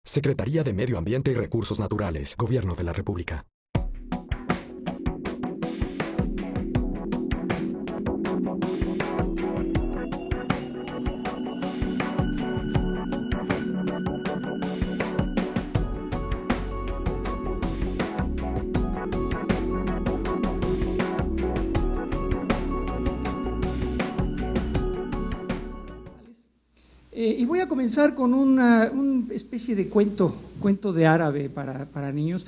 Secretaría de Medio Ambiente y Recursos Naturales, Gobierno de la República. Y voy a comenzar con una especie de cuento de árabe para niños.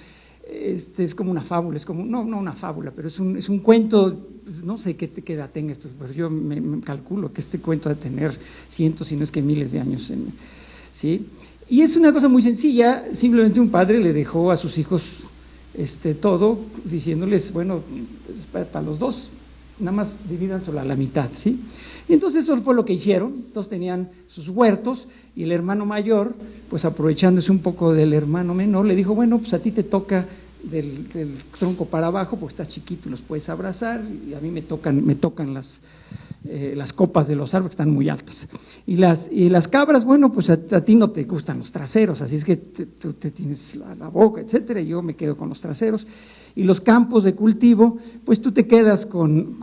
Es como una fábula, es como, no una fábula, pero es un cuento, no sé qué edad tenga esto, pero yo me calculo que este cuento ha de tener cientos, si no es que miles de años, ¿sí? Y es una cosa muy sencilla, simplemente un padre le dejó a sus hijos todo, diciéndoles, bueno, para los dos, nada más divídanselo a la mitad, ¿sí? Y entonces eso fue lo que hicieron. Todos tenían sus huertos y el hermano mayor, pues aprovechándose un poco del hermano menor, le dijo, bueno, pues a ti te toca del tronco para abajo, porque estás chiquito y los puedes abrazar, y a mí me tocan las copas de los árboles que están muy altas. Y las cabras, bueno, pues a ti no te gustan los traseros, así es que tú te tienes la boca, etcétera, y yo me quedo con los traseros. Y los campos de cultivo, pues tú te quedas con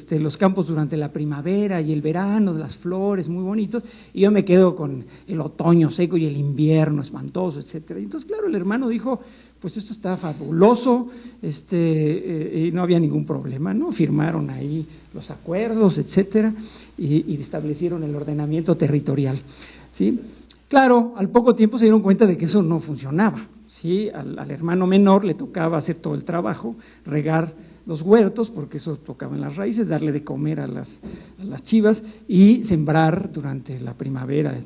los campos durante la primavera y el verano, las flores muy bonitos, y yo me quedo con el otoño seco y el invierno espantoso, etcétera. Y entonces, claro, el hermano dijo, pues esto está fabuloso, y no había ningún problema, ¿no? Firmaron ahí los acuerdos, etcétera, y establecieron el ordenamiento territorial, ¿sí? Claro, al poco tiempo se dieron cuenta de que eso no funcionaba. Sí, al hermano menor le tocaba hacer todo el trabajo, regar los huertos, porque eso tocaba en las raíces, darle de comer a las chivas y sembrar durante la primavera.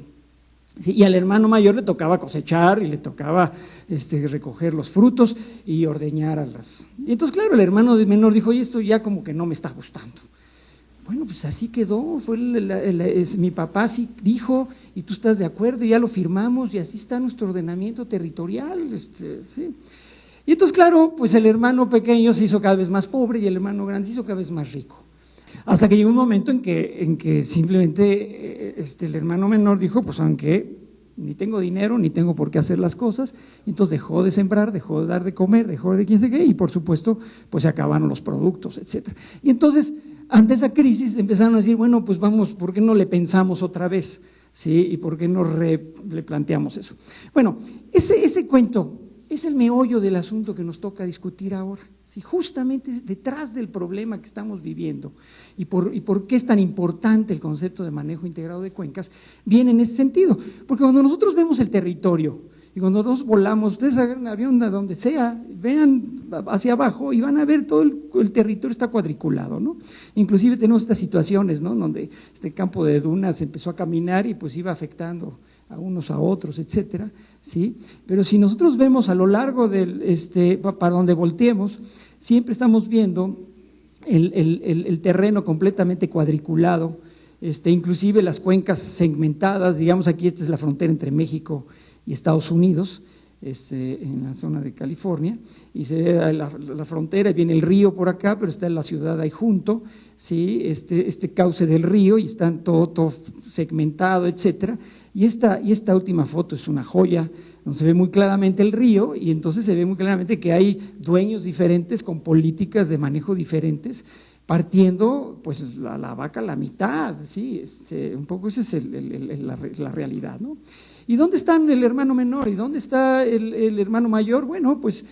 Sí, y al hermano mayor le tocaba cosechar y le tocaba recoger los frutos y ordeñar a las… Y entonces, claro, el hermano menor dijo, oye, esto ya como que no me está gustando. Bueno, pues así quedó, mi papá sí dijo, y tú estás de acuerdo, y ya lo firmamos, y así está nuestro ordenamiento territorial, ¿sí? Y entonces, claro, pues el hermano pequeño se hizo cada vez más pobre, y el hermano grande se hizo cada vez más rico. Hasta que llegó un momento en que simplemente el hermano menor dijo, pues aunque ni tengo dinero, ni tengo por qué hacer las cosas, entonces dejó de sembrar, dejó de dar de comer, dejó de quién sé qué, y por supuesto, pues se acabaron los productos, etcétera. Y entonces, ante esa crisis empezaron a decir, bueno, pues vamos, ¿por qué no le pensamos otra vez? ¿Sí? ¿Y por qué no le planteamos eso? Bueno, ese cuento es el meollo del asunto que nos toca discutir ahora. ¿Sí? Justamente detrás del problema que estamos viviendo y por qué es tan importante el concepto de manejo integrado de cuencas, viene en ese sentido. Porque cuando nosotros vemos el territorio y cuando nosotros volamos, ustedes agarran un avión de donde sea, vean hacia abajo y van a ver todo el territorio está cuadriculado, ¿no? Inclusive tenemos estas situaciones, ¿no? Donde este campo de dunas empezó a caminar y pues iba afectando a unos a otros, etcétera, ¿sí? Pero si nosotros vemos a lo largo del, para donde volteemos, siempre estamos viendo el terreno completamente cuadriculado, inclusive las cuencas segmentadas, digamos aquí esta es la frontera entre México y Estados Unidos, en la zona de California, y se ve la frontera, y viene el río por acá, pero está la ciudad ahí junto, ¿sí? Este cauce del río, y están todo segmentado, etcétera, y esta última foto es una joya, donde se ve muy claramente el río, y entonces se ve muy claramente que hay dueños diferentes con políticas de manejo diferentes, partiendo pues la vaca a la mitad, ¿sí? Un poco esa es la realidad, ¿no? ¿Y dónde está el hermano menor? ¿Y dónde está el hermano mayor? Bueno, pues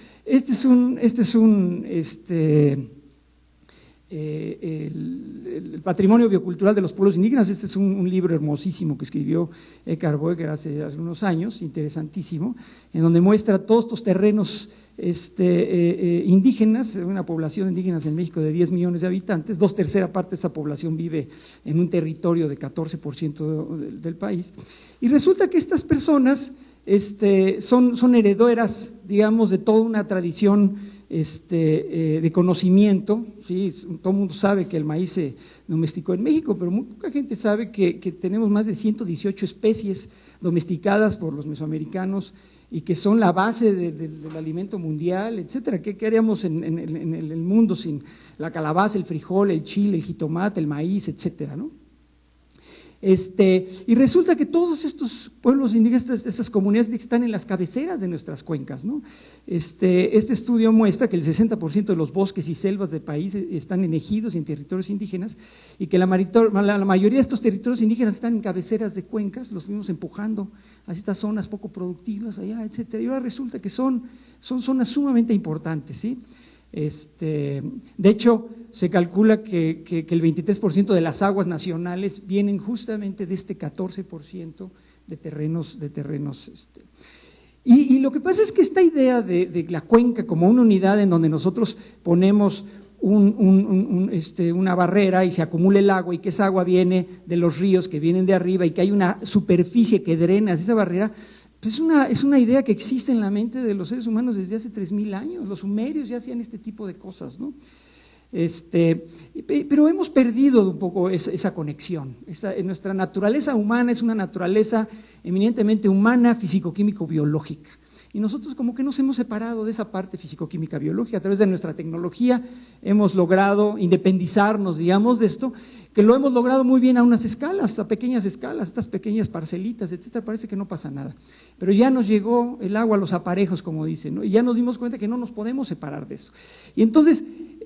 el patrimonio biocultural de los pueblos indígenas. Este es un libro hermosísimo que escribió Eckhart Boeger hace unos años, interesantísimo, en donde muestra todos estos terrenos indígenas, una población indígena en México de 10 millones de habitantes, 2/3 parte de esa población vive en un territorio de 14% del país, y resulta que estas personas son herederas, digamos, de toda una tradición de conocimiento, ¿sí? Todo el mundo sabe que el maíz se domesticó en México, pero muy poca gente sabe que tenemos más de 118 especies domesticadas por los mesoamericanos y que son la base del alimento mundial, etcétera. ¿Qué haríamos en el mundo sin la calabaza, el frijol, el chile, el jitomate, el maíz, etcétera, ¿no? Y resulta que todos estos pueblos indígenas, estas comunidades están en las cabeceras de nuestras cuencas, ¿no? Este estudio muestra que el 60% de los bosques y selvas del país están en ejidos y en territorios indígenas, y que la mayoría de estos territorios indígenas están en cabeceras de cuencas, los fuimos empujando a estas zonas poco productivas allá, etcétera. Y ahora resulta que son zonas sumamente importantes, ¿sí? De hecho, se calcula que el 23% de las aguas nacionales vienen justamente de este 14% de terrenos. Y lo que pasa es que esta idea de la cuenca como una unidad en donde nosotros ponemos una barrera y se acumula el agua, y que esa agua viene de los ríos que vienen de arriba, y que hay una superficie que drena esa barrera, pues es una idea que existe en la mente de los seres humanos desde hace 3000 años. Los sumerios ya hacían este tipo de cosas, ¿no? Pero hemos perdido un poco esa conexión. Nuestra naturaleza humana es una naturaleza eminentemente humana, físico-químico-biológica. Y nosotros como que nos hemos separado de esa parte físico-química biológica. A través de nuestra tecnología hemos logrado independizarnos, digamos, de esto, que lo hemos logrado muy bien a unas escalas, a pequeñas escalas, estas pequeñas parcelitas, etcétera. Parece que no pasa nada. Pero ya nos llegó el agua a los aparejos, como dicen, ¿no? Y ya nos dimos cuenta que no nos podemos separar de eso. Y entonces,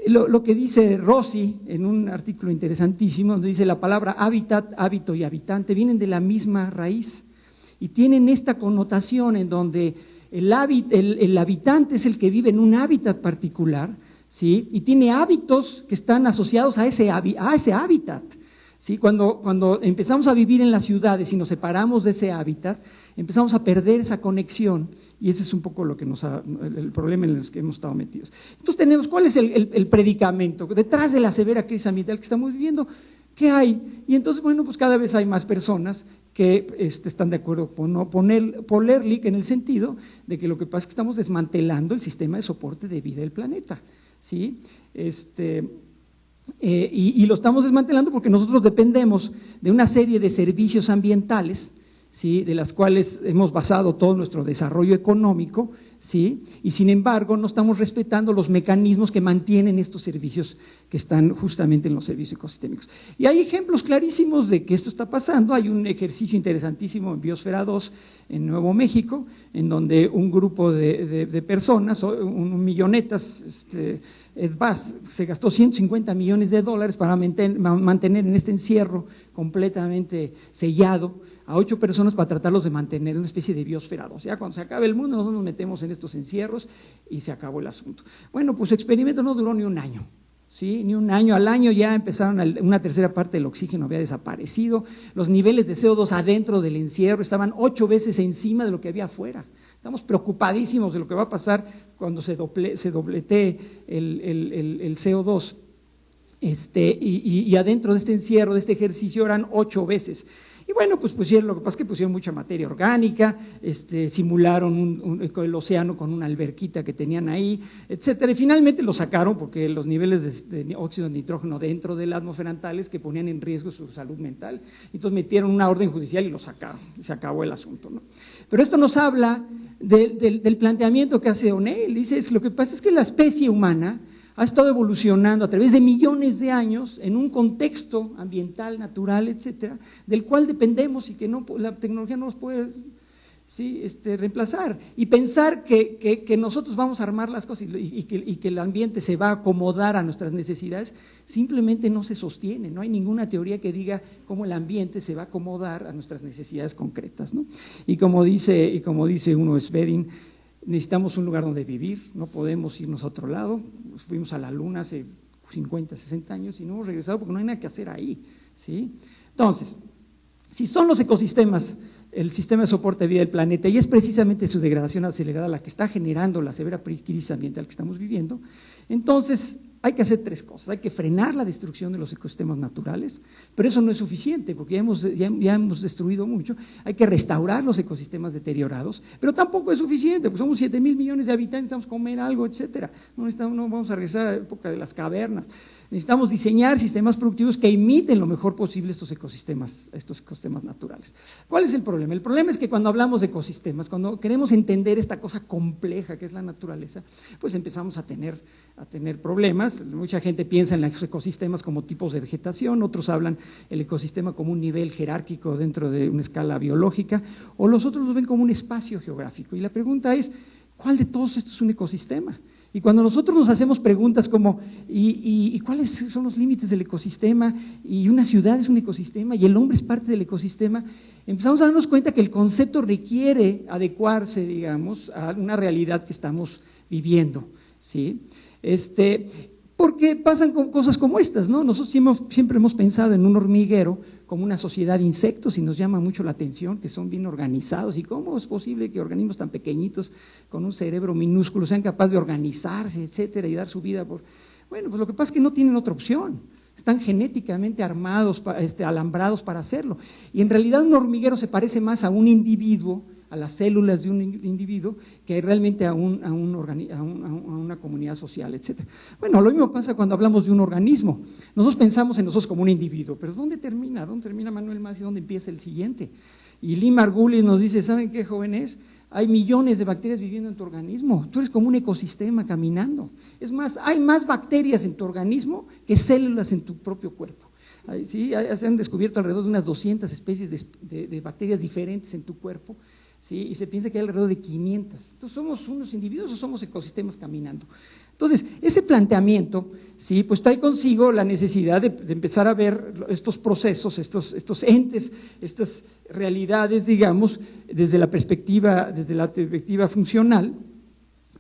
lo que dice Rossi en un artículo interesantísimo, donde dice la palabra hábitat, hábito y habitante vienen de la misma raíz, y tienen esta connotación en donde el habitante es el que vive en un hábitat particular, ¿sí? Y tiene hábitos que están asociados a ese hábitat, ¿sí? Cuando empezamos a vivir en las ciudades y nos separamos de ese hábitat, empezamos a perder esa conexión, y ese es un poco lo que el problema en el que hemos estado metidos. Entonces ¿cuál es el predicamento? Detrás de la severa crisis ambiental que estamos viviendo, ¿qué hay? Y entonces, bueno, pues cada vez hay más personas que están de acuerdo con no poner LIC en el sentido de que lo que pasa es que estamos desmantelando el sistema de soporte de vida del planeta, ¿sí? Y lo estamos desmantelando porque nosotros dependemos de una serie de servicios ambientales, ¿sí? De las cuales hemos basado todo nuestro desarrollo económico, ¿sí? Y sin embargo no estamos respetando los mecanismos que mantienen estos servicios que están justamente en los servicios ecosistémicos. Y hay ejemplos clarísimos de que esto está pasando. Hay un ejercicio interesantísimo en Biosfera 2 en Nuevo México, en donde un grupo de personas, un millonetas, EDVAS, se gastó $150 millones para mantener en este encierro completamente sellado a 8 personas para tratarlos de mantener en una especie de biosfera 2. Ya cuando se acabe el mundo, nosotros nos metemos en estos encierros y se acabó el asunto. Bueno, pues su experimento no duró ni un año, ¿sí? Ni un año. Al año ya empezaron, una tercera parte del oxígeno había desaparecido, los niveles de CO2 adentro del encierro estaban 8 veces encima de lo que había afuera. Estamos preocupadísimos de lo que va a pasar cuando se dobletee el CO2. Y adentro de este encierro, de este ejercicio, eran 8 veces. Y bueno, pues pusieron, lo que pasa es que pusieron mucha materia orgánica, simularon el océano con una alberquita que tenían ahí, etcétera, y finalmente lo sacaron porque los niveles de óxido de nitrógeno dentro de la atmósfera eran tales que ponían en riesgo su salud mental. Entonces metieron una orden judicial y lo sacaron, y se acabó el asunto, ¿no? Pero esto nos habla del planteamiento que hace O'Neill. Dice, lo que pasa es que la especie humana ha estado evolucionando a través de millones de años en un contexto ambiental, natural, etcétera, del cual dependemos y que la tecnología no nos puede, ¿sí? Reemplazar. Y pensar que nosotros vamos a armar las cosas y que el ambiente se va a acomodar a nuestras necesidades, simplemente no se sostiene. No hay ninguna teoría que diga cómo el ambiente se va a acomodar a nuestras necesidades concretas, ¿no? Y como dice uno, Svedin, necesitamos un lugar donde vivir, no podemos irnos a otro lado. Fuimos a la Luna hace 50, 60 años y no hemos regresado porque no hay nada que hacer ahí, ¿sí? Entonces, si son los ecosistemas el sistema de soporte de vida del planeta, y es precisamente su degradación acelerada la que está generando la severa crisis ambiental que estamos viviendo, entonces hay que hacer 3 cosas. Hay que frenar la destrucción de los ecosistemas naturales, pero eso no es suficiente porque ya hemos destruido mucho. Hay que restaurar los ecosistemas deteriorados, pero tampoco es suficiente porque somos 7,000 millones de habitantes, necesitamos comer algo, etcétera. No vamos a regresar a la época de las cavernas. Necesitamos diseñar sistemas productivos que imiten lo mejor posible estos ecosistemas naturales. ¿Cuál es el problema? El problema es que cuando hablamos de ecosistemas, cuando queremos entender esta cosa compleja que es la naturaleza, pues empezamos a tener problemas. Mucha gente piensa en los ecosistemas como tipos de vegetación, otros hablan el ecosistema como un nivel jerárquico dentro de una escala biológica, o los otros lo ven como un espacio geográfico. Y la pregunta es, ¿cuál de todos estos es un ecosistema? Y cuando nosotros nos hacemos preguntas como, ¿y cuáles son los límites del ecosistema? Y una ciudad es un ecosistema, y el hombre es parte del ecosistema, empezamos a darnos cuenta que el concepto requiere adecuarse, digamos, a una realidad que estamos viviendo, ¿sí? Porque pasan con cosas como estas, ¿no? Nosotros siempre hemos pensado en un hormiguero como una sociedad de insectos y nos llama mucho la atención que son bien organizados. ¿Y cómo es posible que organismos tan pequeñitos con un cerebro minúsculo sean capaces de organizarse, etcétera, y dar su vida por...? Bueno, pues lo que pasa es que no tienen otra opción. Están genéticamente armados, alambrados para hacerlo. Y en realidad un hormiguero se parece más a un individuo, a las células de un individuo, que realmente a una comunidad social, etcétera. Bueno, lo mismo pasa cuando hablamos de un organismo. Nosotros pensamos en nosotros como un individuo, pero ¿dónde termina? ¿Dónde termina Manuel Mas y dónde empieza el siguiente? Y Lee Margulis nos dice, ¿saben qué, jóvenes? Hay millones de bacterias viviendo en tu organismo. Tú eres como un ecosistema caminando. Es más, hay más bacterias en tu organismo que células en tu propio cuerpo. ¿Sí? Se han descubierto alrededor de unas 200 especies de bacterias diferentes en tu cuerpo. ¿Sí? Y se piensa que hay alrededor de 500. Entonces, ¿somos unos individuos o somos ecosistemas caminando? Entonces, ese planteamiento, sí, pues trae consigo la necesidad de empezar a ver estos procesos, estos entes, estas realidades, digamos, desde la perspectiva funcional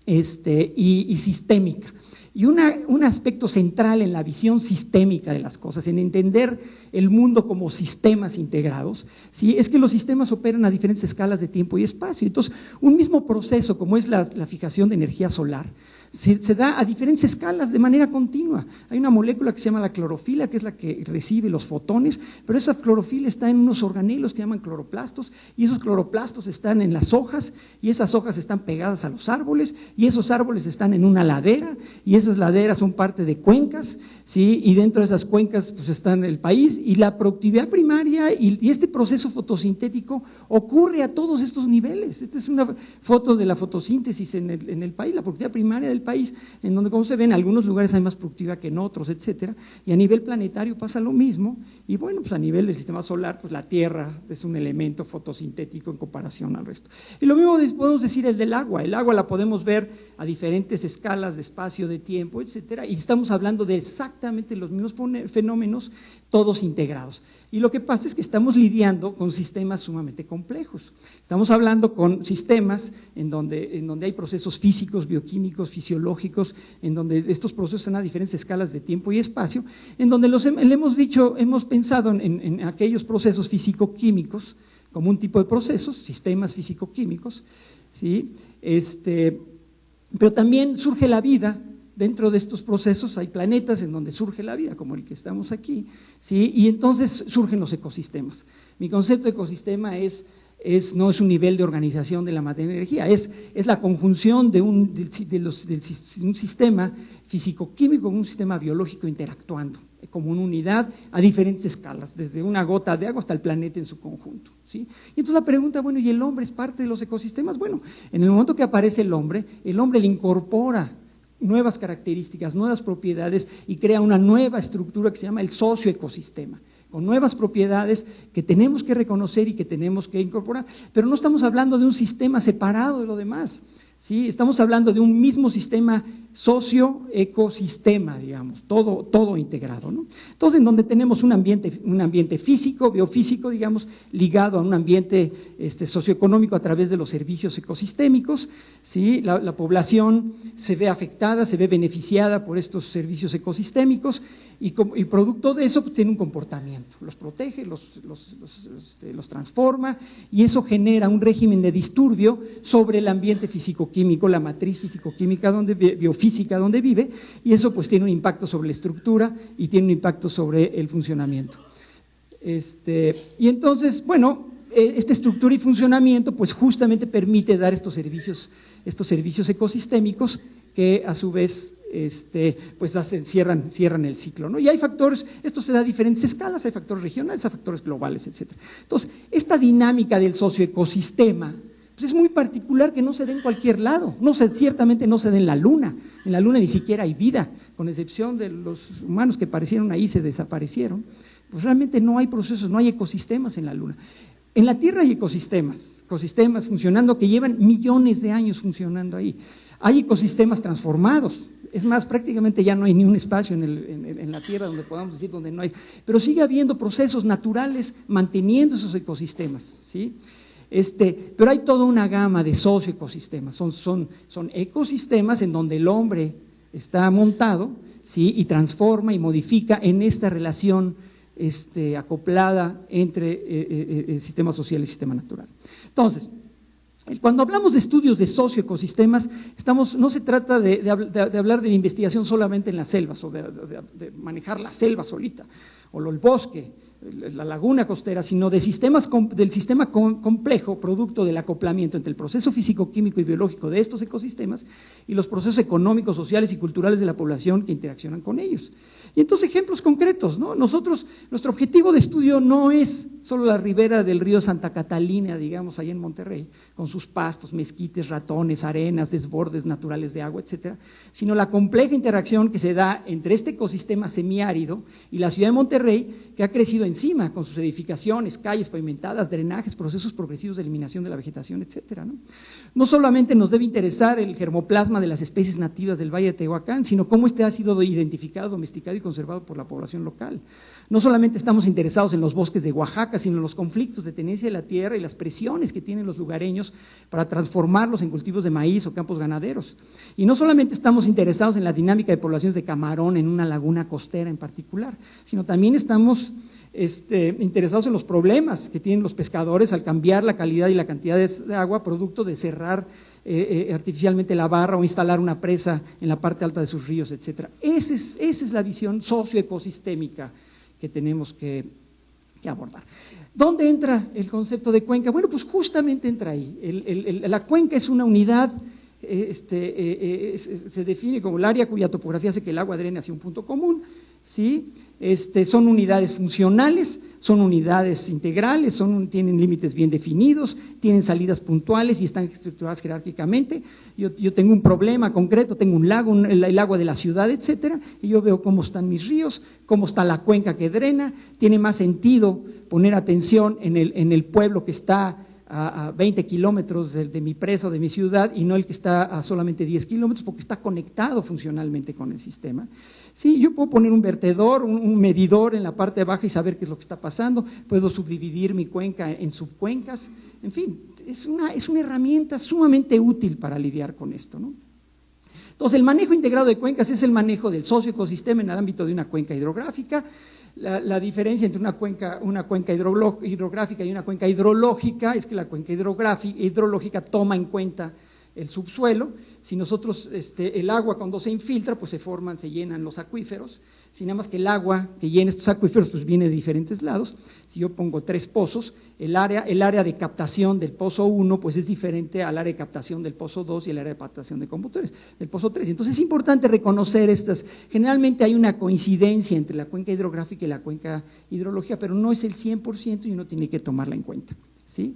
y sistémica. Y un aspecto central en la visión sistémica de las cosas, en entender el mundo como sistemas integrados, ¿sí? Es que los sistemas operan a diferentes escalas de tiempo y espacio. Entonces, un mismo proceso como es la fijación de energía solar, se da a diferentes escalas de manera continua. Hay una molécula que se llama la clorofila, que es la que recibe los fotones, pero esa clorofila está en unos organelos que llaman cloroplastos, y esos cloroplastos están en las hojas, y esas hojas están pegadas a los árboles, y esos árboles están en una ladera, y esas laderas son parte de cuencas, ¿sí? Y dentro de esas cuencas pues están el país, y la productividad primaria y este proceso fotosintético ocurre a todos estos niveles. Esta es una foto de la fotosíntesis en el país, la productividad primaria del país, en donde, como se ve, en algunos lugares hay más productividad que en otros, etcétera, y a nivel planetario pasa lo mismo, y bueno, pues a nivel del sistema solar, pues la Tierra es un elemento fotosintético en comparación al resto. Y lo mismo podemos decir el agua la podemos ver a diferentes escalas de espacio, de tiempo, etcétera, y estamos hablando de exactamente los mismos fenómenos, todos integrados. Y lo que pasa es que estamos lidiando con sistemas sumamente complejos. Estamos hablando con sistemas en donde hay procesos físicos, bioquímicos, fisiológicos, en donde estos procesos están a diferentes escalas de tiempo y espacio, en donde hemos pensado en aquellos procesos físico-químicos como un tipo de procesos, sistemas físico-químicos, ¿sí? Pero también surge la vida. Dentro de estos procesos hay planetas en donde surge la vida, como el que estamos aquí, ¿sí? Y entonces surgen los ecosistemas. Mi concepto de ecosistema no es un nivel de organización de la materia y energía, es la conjunción de un sistema físico-químico con un sistema biológico interactuando como una unidad a diferentes escalas, desde una gota de agua hasta el planeta en su conjunto, ¿sí? Y entonces la pregunta, bueno, ¿y el hombre es parte de los ecosistemas? Bueno, en el momento que aparece el hombre le incorpora nuevas características, nuevas propiedades y crea una nueva estructura que se llama el socioecosistema, con nuevas propiedades que tenemos que reconocer y que tenemos que incorporar, pero no estamos hablando de un sistema separado de lo demás, ¿sí? Estamos hablando de un mismo sistema socioecosistema, digamos, todo integrado, ¿no? Entonces, en donde tenemos un ambiente físico, biofísico, digamos, ligado a un ambiente socioeconómico a través de los servicios ecosistémicos, ¿sí? La población se ve afectada, se ve beneficiada por estos servicios ecosistémicos y producto de eso pues, tiene un comportamiento, los protege, los transforma y eso genera un régimen de disturbio sobre el ambiente físico-químico, la matriz físico-química biofísica donde vive, y eso pues tiene un impacto sobre la estructura y tiene un impacto sobre el funcionamiento. Y entonces, bueno, esta estructura y funcionamiento pues justamente permite dar estos servicios ecosistémicos que a su vez pues cierran el ciclo, ¿no? Y hay factores, esto se da a diferentes escalas, hay factores regionales, hay factores globales, etcétera. Entonces, esta dinámica del socioecosistema, pues es muy particular, que no se dé en cualquier lado, ciertamente no se dé en la Luna ni siquiera hay vida, con excepción de los humanos que aparecieron ahí, se desaparecieron, pues realmente no hay procesos, no hay ecosistemas en la Luna. En la Tierra hay ecosistemas funcionando que llevan millones de años funcionando ahí. Hay ecosistemas transformados, es más, prácticamente ya no hay ni un espacio en la Tierra donde podamos decir donde no hay, pero sigue habiendo procesos naturales manteniendo esos ecosistemas, ¿sí? Pero hay toda una gama de socioecosistemas, son ecosistemas en donde el hombre está montado, ¿sí? Y transforma y modifica en esta relación acoplada entre sistema social y sistema natural. Entonces, cuando hablamos de estudios de socioecosistemas, no se trata de hablar de investigación solamente en las selvas, o de manejar la selva solita, o el bosque, la laguna costera, sino del sistema complejo, producto del acoplamiento entre el proceso físico-químico y biológico de estos ecosistemas y los procesos económicos, sociales y culturales de la población que interaccionan con ellos. Y entonces, ejemplos concretos, ¿no? Nuestro objetivo de estudio no es solo la ribera del río Santa Catalina, digamos, allá en Monterrey, con sus pastos, mezquites, ratones, arenas, desbordes naturales de agua, etcétera, sino la compleja interacción que se da entre este ecosistema semiárido y la ciudad de Monterrey, que ha crecido encima, con sus edificaciones, calles pavimentadas, drenajes, procesos progresivos de eliminación de la vegetación, etcétera, ¿no? No solamente nos debe interesar el germoplasma de las especies nativas del Valle de Tehuacán, sino cómo ha sido identificado, domesticado y conservado por la población local. No solamente estamos interesados en los bosques de Oaxaca, sino en los conflictos de tenencia de la tierra y las presiones que tienen los lugareños para transformarlos en cultivos de maíz o campos ganaderos. Y no solamente estamos interesados en la dinámica de poblaciones de camarón en una laguna costera en particular, sino también estamos interesados en los problemas que tienen los pescadores al cambiar la calidad y la cantidad de agua producto de cerrar artificialmente la barra o instalar una presa en la parte alta de sus ríos, etcétera. Esa es la visión socioecosistémica que tenemos que abordar. ¿Dónde entra el concepto de cuenca? Bueno, pues justamente entra ahí. La cuenca es una unidad, se define como el área cuya topografía hace que el agua drene hacia un punto común, ¿sí? Son unidades funcionales, son unidades integrales, tienen límites bien definidos, tienen salidas puntuales y están estructuradas jerárquicamente. Yo tengo un problema concreto, tengo un lago, el agua de la ciudad, etcétera, y yo veo cómo están mis ríos, cómo está la cuenca que drena. Tiene más sentido poner atención en el pueblo que está a 20 kilómetros de mi presa o de mi ciudad y no el que está a solamente 10 kilómetros, porque está conectado funcionalmente con el sistema. Sí, yo puedo poner un vertedor, un medidor en la parte baja y saber qué es lo que está pasando, puedo subdividir mi cuenca en subcuencas, en fin, es una herramienta sumamente útil para lidiar con esto, ¿no? Entonces, el manejo integrado de cuencas es el manejo del socioecosistema en el ámbito de una cuenca hidrográfica. La diferencia entre una cuenca hidrográfica y una cuenca hidrológica es que la cuenca hidrológica toma en cuenta el subsuelo. Si nosotros, el agua cuando se infiltra, pues se llenan los acuíferos. Si nada más que el agua que llena estos acuíferos, pues viene de diferentes lados. Si yo pongo 3 pozos, el área de captación del pozo 1, pues es diferente al área de captación del pozo 2 y el área de captación de conductores del pozo 3. Entonces es importante reconocer estas. Generalmente hay una coincidencia entre la cuenca hidrográfica y la cuenca hidrológica, pero no es el 100% y uno tiene que tomarla en cuenta, ¿sí?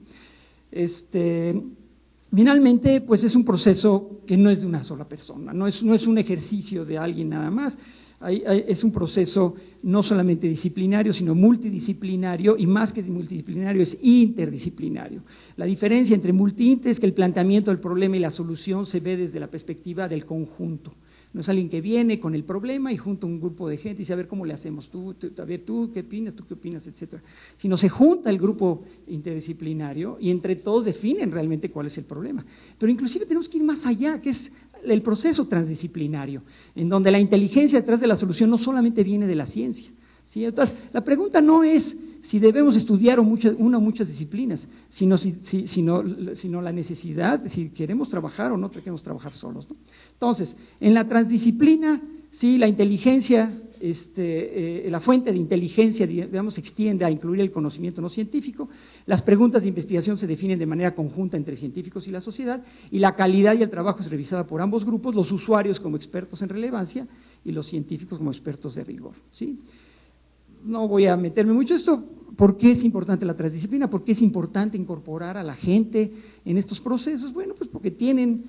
Finalmente, pues es un proceso que no es de una sola persona, no es un ejercicio de alguien nada más. Es un proceso no solamente disciplinario, sino multidisciplinario, y más que multidisciplinario es interdisciplinario. La diferencia entre multi-inter es que el planteamiento del problema y la solución se ve desde la perspectiva del conjunto. No es alguien que viene con el problema y junta un grupo de gente y dice, a ver, ¿cómo le hacemos? A ver, tú qué opinas, etcétera. Sino se junta el grupo interdisciplinario y entre todos definen realmente cuál es el problema. Pero inclusive tenemos que ir más allá, que es el proceso transdisciplinario, en donde la inteligencia detrás de la solución no solamente viene de la ciencia, ¿sí? Entonces, la pregunta no es si debemos estudiar una o muchas disciplinas, sino la necesidad, si queremos trabajar o no queremos trabajar solos, ¿no? Entonces, en la transdisciplina, sí, la inteligencia la fuente de inteligencia, digamos, se extiende a incluir el conocimiento no científico, las preguntas de investigación se definen de manera conjunta entre científicos y la sociedad, y la calidad y el trabajo es revisada por ambos grupos, los usuarios como expertos en relevancia y los científicos como expertos de rigor, ¿sí? No voy a meterme mucho en esto. ¿Por qué es importante la transdisciplina? ¿Por qué es importante incorporar a la gente en estos procesos? Bueno, pues porque tienen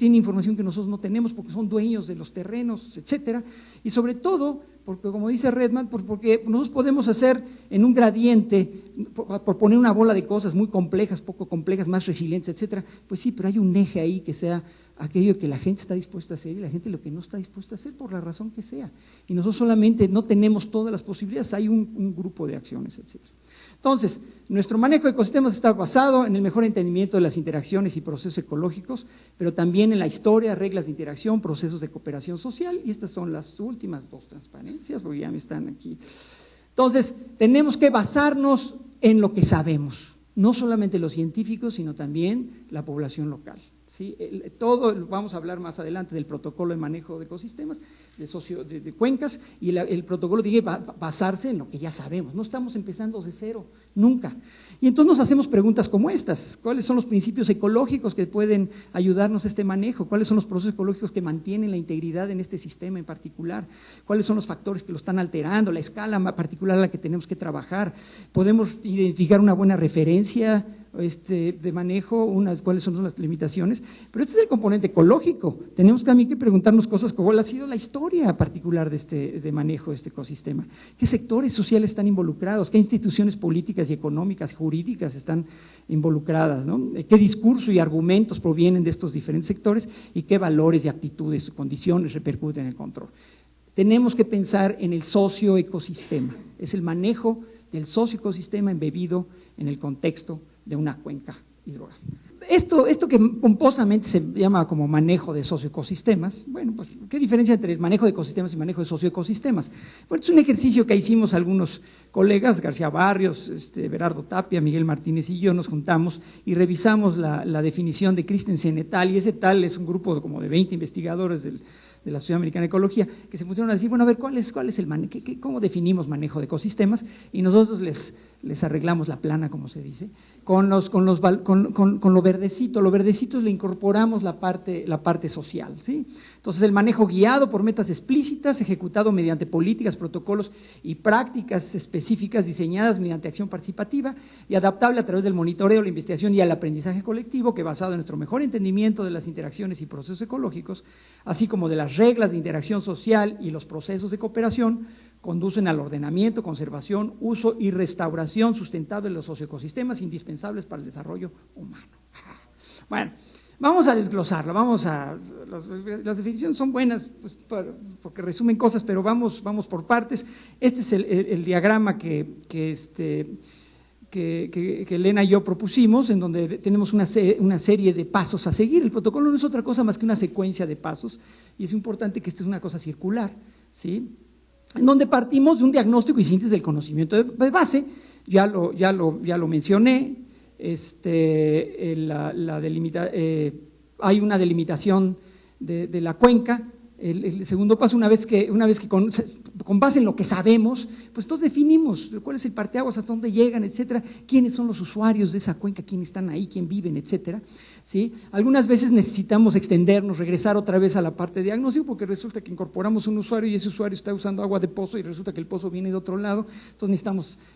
información que nosotros no tenemos, porque son dueños de los terrenos, etcétera, y sobre todo, porque como dice Redman, pues porque nosotros podemos hacer en un gradiente, por poner una bola de cosas muy complejas, poco complejas, más resilientes, etcétera, pues sí, pero hay un eje ahí que sea aquello que la gente está dispuesta a hacer y la gente lo que no está dispuesta a hacer por la razón que sea. Y nosotros solamente no tenemos todas las posibilidades, hay un grupo de acciones, etcétera. Entonces, nuestro manejo de ecosistemas está basado en el mejor entendimiento de las interacciones y procesos ecológicos, pero también en la historia, reglas de interacción, procesos de cooperación social, y estas son las últimas dos transparencias, porque ya me están aquí. Entonces, tenemos que basarnos en lo que sabemos, no solamente los científicos, sino también la población local. ¿Sí? Vamos a hablar más adelante del protocolo de manejo de ecosistemas, de cuencas, y el protocolo tiene que basarse en lo que ya sabemos, no estamos empezando de cero, nunca. Y entonces nos hacemos preguntas como estas: ¿cuáles son los principios ecológicos que pueden ayudarnos a este manejo? ¿Cuáles son los procesos ecológicos que mantienen la integridad en este sistema en particular? ¿Cuáles son los factores que lo están alterando? La escala particular a la que tenemos que trabajar. ¿Podemos identificar una buena referencia de manejo? ¿Cuáles son las limitaciones? Pero este es el componente ecológico. Tenemos también que preguntarnos cosas como cuál ha sido la historia particular de manejo de este ecosistema. ¿Qué sectores sociales están involucrados? ¿Qué instituciones políticas y económicas, jurídicas están involucradas, ¿no? ¿Qué discurso y argumentos provienen de estos diferentes sectores? ¿Y qué valores y actitudes o condiciones repercuten en el control? Tenemos que pensar en el socioecosistema. Es el manejo del socioecosistema embebido en el contexto de una cuenca hidrográfica. Esto que pomposamente se llama como manejo de socioecosistemas, bueno, pues, ¿qué diferencia entre el manejo de ecosistemas y manejo de socioecosistemas? Bueno, es un ejercicio que hicimos algunos colegas, García Barrios, Berardo Tapia, Miguel Martínez y yo, nos juntamos y revisamos la definición de Christensen et al, y ese tal es un grupo como de 20 investigadores de la Sociedad Americana de Ecología, que se pusieron a decir, bueno, a ver, ¿cuál es el manejo? ¿Cómo definimos manejo de ecosistemas? Y nosotros les arreglamos la plana, como se dice, con lo verdecito. Lo verdecito le incorporamos la parte social, ¿sí? Entonces, el manejo guiado por metas explícitas, ejecutado mediante políticas, protocolos y prácticas específicas diseñadas mediante acción participativa y adaptable a través del monitoreo, la investigación y el aprendizaje colectivo, que basado en nuestro mejor entendimiento de las interacciones y procesos ecológicos, así como de las reglas de interacción social y los procesos de cooperación, conducen al ordenamiento, conservación, uso y restauración sustentable de los socioecosistemas indispensables para el desarrollo humano. Bueno, vamos a desglosarlo, las definiciones son buenas pues, porque resumen cosas, pero vamos por partes. Este es el diagrama que Elena y yo propusimos, en donde tenemos una serie de pasos a seguir. El protocolo no es otra cosa más que una secuencia de pasos, y es importante que esta es una cosa circular, ¿sí? En donde partimos de un diagnóstico y síntesis del conocimiento de base. Ya lo mencioné. Hay una delimitación de la cuenca. El segundo paso, una vez que con base en lo que sabemos, pues todos definimos cuál es el parteaguas, hasta dónde llegan, etcétera, quiénes son los usuarios de esa cuenca, quiénes están ahí, quién viven, etcétera, ¿sí? Algunas veces necesitamos extendernos, regresar otra vez a la parte de diagnóstico, porque resulta que incorporamos un usuario y ese usuario está usando agua de pozo y resulta que el pozo viene de otro lado, entonces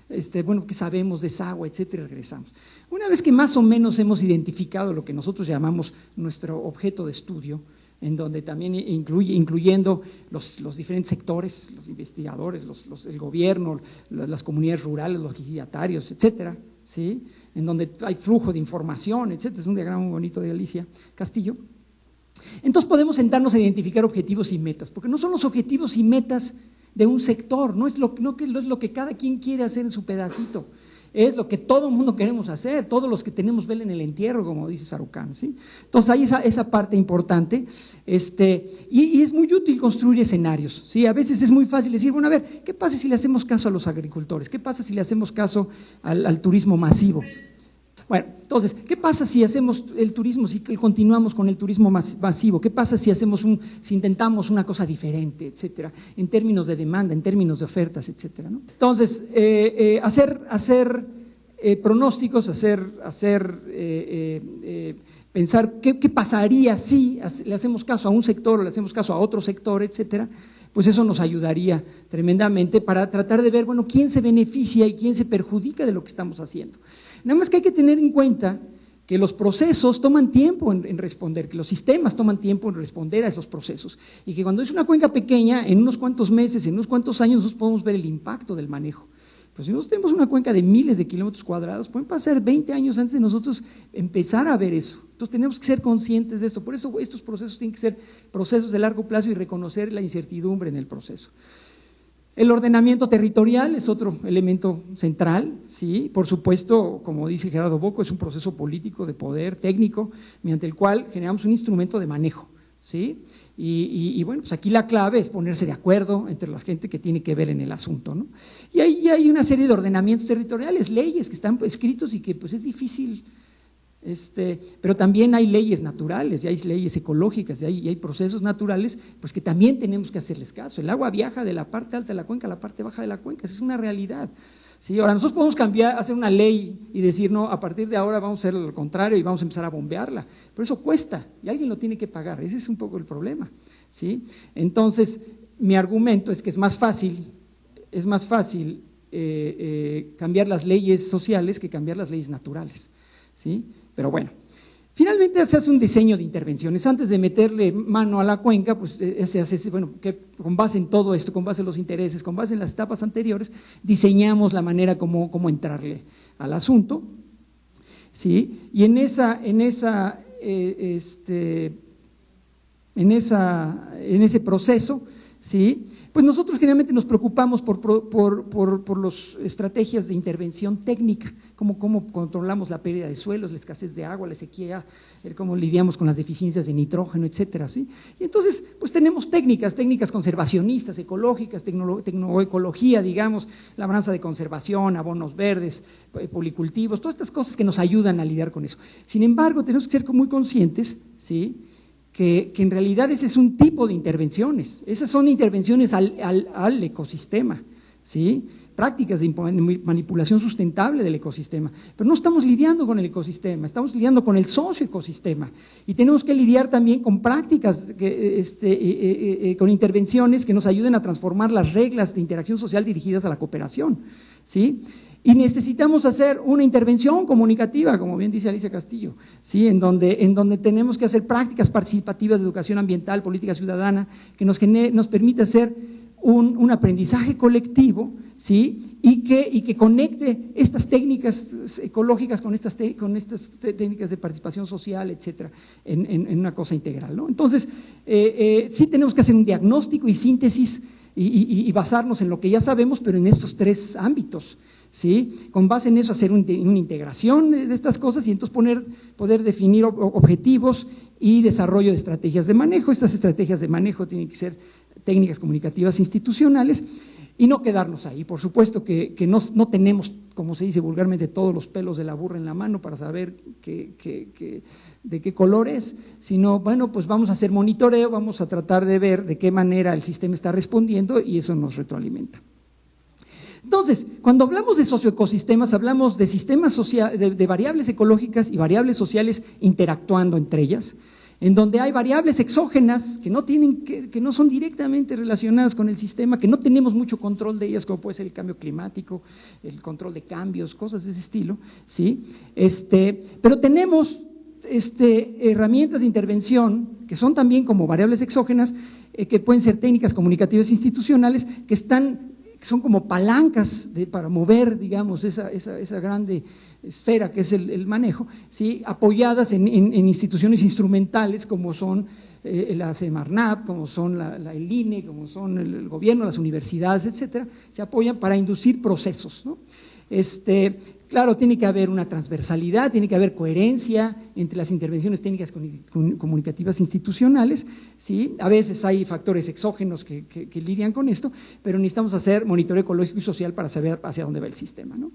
necesitamos, ¿qué sabemos de esa agua, etcétera? Y regresamos. Una vez que más o menos hemos identificado lo que nosotros llamamos nuestro objeto de estudio, en donde también incluyendo los diferentes sectores, los investigadores, el gobierno, las comunidades rurales, los ejidatarios, etcétera, ¿sí? En donde hay flujo de información, etcétera. Es un diagrama muy bonito de Alicia Castillo. Entonces podemos sentarnos a identificar objetivos y metas, porque no son los objetivos y metas de un sector, no es lo que cada quien quiere hacer en su pedacito. Es lo que todo el mundo queremos hacer, todos los que tenemos vela en el entierro, como dice Sarucán, ¿sí? Entonces hay esa parte importante, y es muy útil construir escenarios, ¿sí? A veces es muy fácil decir, bueno, a ver, ¿qué pasa si le hacemos caso a los agricultores? ¿Qué pasa si le hacemos caso al turismo masivo? Bueno, entonces, ¿qué pasa si hacemos el turismo, si continuamos con el turismo masivo? ¿Qué pasa si si intentamos una cosa diferente, etcétera, en términos de demanda, en términos de ofertas, etcétera, ¿no? Entonces, hacer pronósticos, pensar qué pasaría si le hacemos caso a un sector o le hacemos caso a otro sector, etcétera, pues eso nos ayudaría tremendamente para tratar de ver, bueno, quién se beneficia y quién se perjudica de lo que estamos haciendo. Nada más que hay que tener en cuenta que los procesos toman tiempo en responder, que los sistemas toman tiempo en responder a esos procesos, y que cuando es una cuenca pequeña, en unos cuantos meses, en unos cuantos años, nosotros podemos ver el impacto del manejo. Pues si nosotros tenemos una cuenca de miles de kilómetros cuadrados, pueden pasar 20 años antes de nosotros empezar a ver eso. Entonces tenemos que ser conscientes de esto. Por eso estos procesos tienen que ser procesos de largo plazo y reconocer la incertidumbre en el proceso. El ordenamiento territorial es otro elemento central, sí, por supuesto, como dice Gerardo Bocco, es un proceso político de poder técnico, mediante el cual generamos un instrumento de manejo, sí, y bueno, pues aquí la clave es ponerse de acuerdo entre la gente que tiene que ver en el asunto, ¿no? Y ahí hay una serie de ordenamientos territoriales, leyes que están escritos y que pues es difícil. Pero también hay leyes naturales, y hay leyes ecológicas, y hay procesos naturales, pues que también tenemos que hacerles caso. El agua viaja de la parte alta de la cuenca a la parte baja de la cuenca, esa es una realidad. ¿Sí? Ahora, nosotros podemos hacer una ley y decir, no, a partir de ahora vamos a hacer lo contrario y vamos a empezar a bombearla, pero eso cuesta, y alguien lo tiene que pagar, ese es un poco el problema, ¿sí? Entonces, mi argumento es que es más fácil cambiar las leyes sociales que cambiar las leyes naturales, ¿sí? Pero bueno, finalmente se hace un diseño de intervenciones. Antes de meterle mano a la cuenca, pues se hace, bueno, que con base en todo esto, con base en los intereses, con base en las etapas anteriores, diseñamos la manera como entrarle al asunto, ¿sí? Y en ese proceso, ¿sí? Pues nosotros generalmente nos preocupamos por las estrategias de intervención técnica, cómo controlamos la pérdida de suelos, la escasez de agua, la sequía, cómo lidiamos con las deficiencias de nitrógeno, etcétera, ¿sí? Y entonces, pues tenemos técnicas conservacionistas, ecológicas, tecnoecología, digamos, labranza de conservación, abonos verdes, policultivos, todas estas cosas que nos ayudan a lidiar con eso. Sin embargo, tenemos que ser muy conscientes, ¿sí?, que en realidad ese es un tipo de intervenciones, esas son intervenciones al ecosistema, ¿sí? Prácticas de manipulación sustentable del ecosistema, pero no estamos lidiando con el ecosistema, estamos lidiando con el socioecosistema, y tenemos que lidiar también con prácticas, con intervenciones que nos ayuden a transformar las reglas de interacción social dirigidas a la cooperación, ¿sí? Y necesitamos hacer una intervención comunicativa, como bien dice Alicia Castillo, ¿sí? en donde tenemos que hacer prácticas participativas de educación ambiental, política ciudadana, que nos permita hacer un aprendizaje colectivo, ¿sí? y que conecte estas técnicas ecológicas con estas técnicas de participación social, etcétera, en una cosa integral, ¿no? Entonces, sí tenemos que hacer un diagnóstico y síntesis y basarnos en lo que ya sabemos, pero en estos tres ámbitos, ¿sí? Con base en eso hacer una integración de estas cosas y entonces poder definir objetivos y desarrollo de estrategias de manejo. Estas estrategias de manejo tienen que ser técnicas comunicativas institucionales y no quedarnos ahí. Por supuesto que no tenemos, como se dice vulgarmente, todos los pelos de la burra en la mano para saber de qué color es, sino, bueno, pues vamos a hacer monitoreo, vamos a tratar de ver de qué manera el sistema está respondiendo y eso nos retroalimenta. Entonces, cuando hablamos de socioecosistemas, hablamos de sistemas sociales, de variables ecológicas y variables sociales interactuando entre ellas, en donde hay variables exógenas que no son directamente relacionadas con el sistema, que no tenemos mucho control de ellas, como puede ser el cambio climático, el control de cambios, cosas de ese estilo, ¿sí? Pero tenemos herramientas de intervención que son también como variables exógenas, que pueden ser técnicas comunicativas institucionales, que son como palancas para mover, digamos, esa grande esfera que es el manejo, ¿sí? Apoyadas en instituciones instrumentales como son la Semarnat, como son el INE, como son el gobierno, las universidades, etcétera, se apoyan para inducir procesos, ¿no? Claro, tiene que haber una transversalidad, tiene que haber coherencia entre las intervenciones técnicas comunicativas institucionales, ¿sí? A veces hay factores exógenos que lidian con esto, pero necesitamos hacer monitoreo ecológico y social para saber hacia dónde va el sistema, ¿no?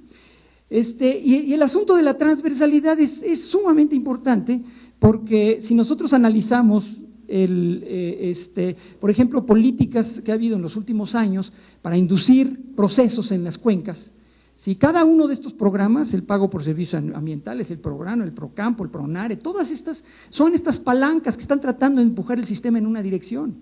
Y el asunto de la transversalidad es sumamente importante, porque si nosotros analizamos por ejemplo, políticas que ha habido en los últimos años para inducir procesos en las cuencas, si cada uno de estos programas, el pago por servicios ambientales, el programa, el Procampo, el Pronare, todas estas son estas palancas que están tratando de empujar el sistema en una dirección.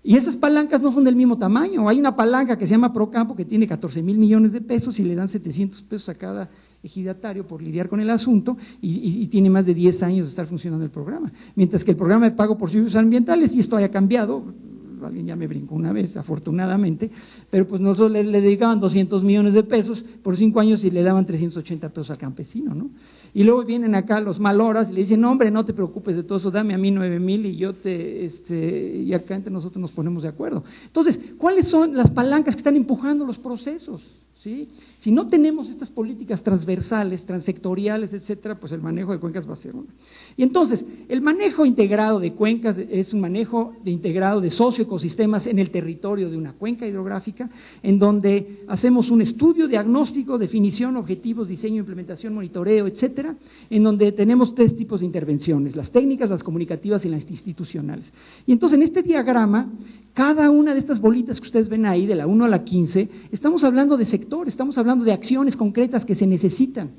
Y esas palancas no son del mismo tamaño. Hay una palanca que se llama Procampo que tiene 14,000 millones de pesos y le dan 700 pesos a cada ejidatario por lidiar con el asunto y tiene más de 10 años de estar funcionando el programa. Mientras que el programa de pago por servicios ambientales, y esto haya cambiado, alguien ya me brincó una vez, afortunadamente, pero pues nosotros le dedicaban 200 millones de pesos por 5 años y le daban 380 pesos al campesino, ¿no? Y luego vienen acá los maloras y le dicen, no, hombre, no te preocupes de todo eso, dame a mí 9,000 y yo y acá entre nosotros nos ponemos de acuerdo. Entonces, ¿cuáles son las palancas que están empujando los procesos? ¿Sí? Si no tenemos estas políticas transversales, transsectoriales, etcétera, pues el manejo de cuencas va a ser uno. Y entonces, el manejo integrado de cuencas es un manejo integrado de socioecosistemas en el territorio de una cuenca hidrográfica, en donde hacemos un estudio, diagnóstico, definición, objetivos, diseño, implementación, monitoreo, etcétera, en donde tenemos 3 tipos de intervenciones: las técnicas, las comunicativas y las institucionales. Y entonces, en este diagrama, cada una de estas bolitas que ustedes ven ahí, de la 1 a la 15, estamos hablando de sector, estamos hablando de acciones concretas que se necesitan.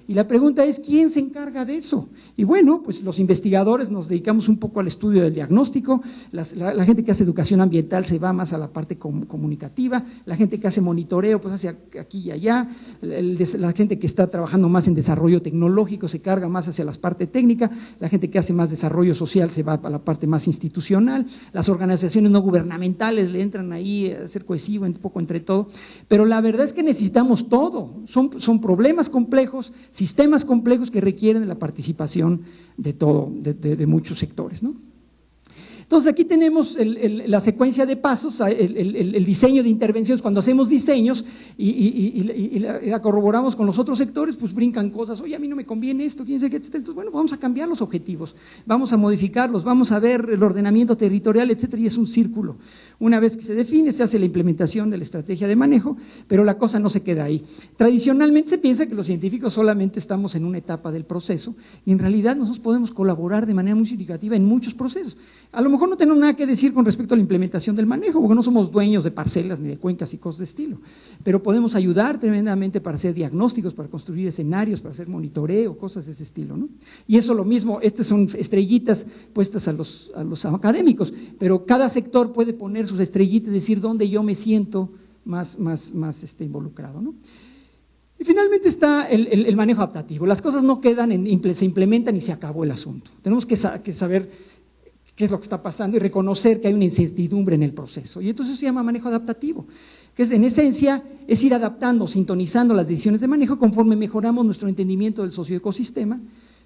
Y la pregunta es, ¿quién se encarga de eso? Y bueno, pues los investigadores nos dedicamos un poco al estudio del diagnóstico, la gente que hace educación ambiental se va más a la parte comunicativa, la gente que hace monitoreo pues hace aquí y allá, la gente que está trabajando más en desarrollo tecnológico se carga más hacia la parte técnica, la gente que hace más desarrollo social se va a la parte más institucional, las organizaciones no gubernamentales le entran ahí a ser cohesivo un poco entre todo, pero la verdad es que necesitamos todo, son problemas complejos, sistemas complejos que requieren de la participación de todo, de muchos sectores, ¿no? Entonces aquí tenemos la secuencia de pasos, el diseño de intervenciones. Cuando hacemos diseños y la corroboramos con los otros sectores, pues brincan cosas, oye, a mí no me conviene esto, quién sabe qué, etcétera. Entonces, bueno, vamos a cambiar los objetivos, vamos a modificarlos, vamos a ver el ordenamiento territorial, etcétera, y es un círculo. Una vez que se define, se hace la implementación de la estrategia de manejo, pero la cosa no se queda ahí. Tradicionalmente se piensa que los científicos solamente estamos en una etapa del proceso, y en realidad nosotros podemos colaborar de manera muy significativa en muchos procesos. A lo mejor no tenemos nada que decir con respecto a la implementación del manejo, porque no somos dueños de parcelas ni de cuencas y cosas de estilo, pero podemos ayudar tremendamente para hacer diagnósticos, para construir escenarios, para hacer monitoreo, cosas de ese estilo, ¿no? Y eso lo mismo, estas son estrellitas puestas a los académicos, pero cada sector puede poner sus estrellitas y decir dónde yo me siento más involucrado, ¿no? Y finalmente está el manejo adaptativo. Las cosas no quedan, se implementan y se acabó el asunto. Tenemos que saber qué es lo que está pasando y reconocer que hay una incertidumbre en el proceso. Y entonces eso se llama manejo adaptativo, que es, en esencia, es ir adaptando, sintonizando las decisiones de manejo conforme mejoramos nuestro entendimiento del socioecosistema,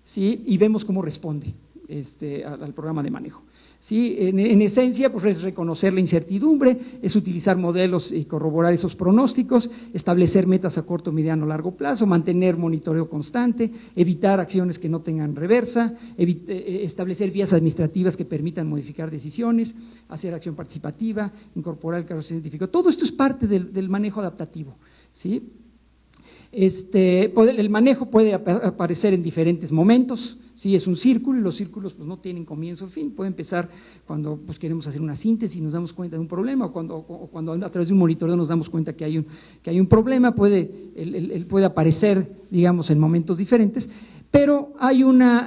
¿sí? Y vemos cómo responde al programa de manejo. ¿Sí? En esencia, pues es reconocer la incertidumbre, es utilizar modelos y corroborar esos pronósticos, establecer metas a corto, mediano, largo plazo, mantener monitoreo constante, evitar acciones que no tengan reversa, establecer vías administrativas que permitan modificar decisiones, hacer acción participativa, incorporar el carácter científico. Todo esto es parte del manejo adaptativo, ¿sí? El manejo puede aparecer en diferentes momentos, ¿sí? Es un círculo y los círculos pues no tienen comienzo o fin. Puede empezar cuando pues queremos hacer una síntesis y nos damos cuenta de un problema, o cuando a través de un monitoreo nos damos cuenta que hay un problema. Él puede aparecer, digamos, en momentos diferentes, pero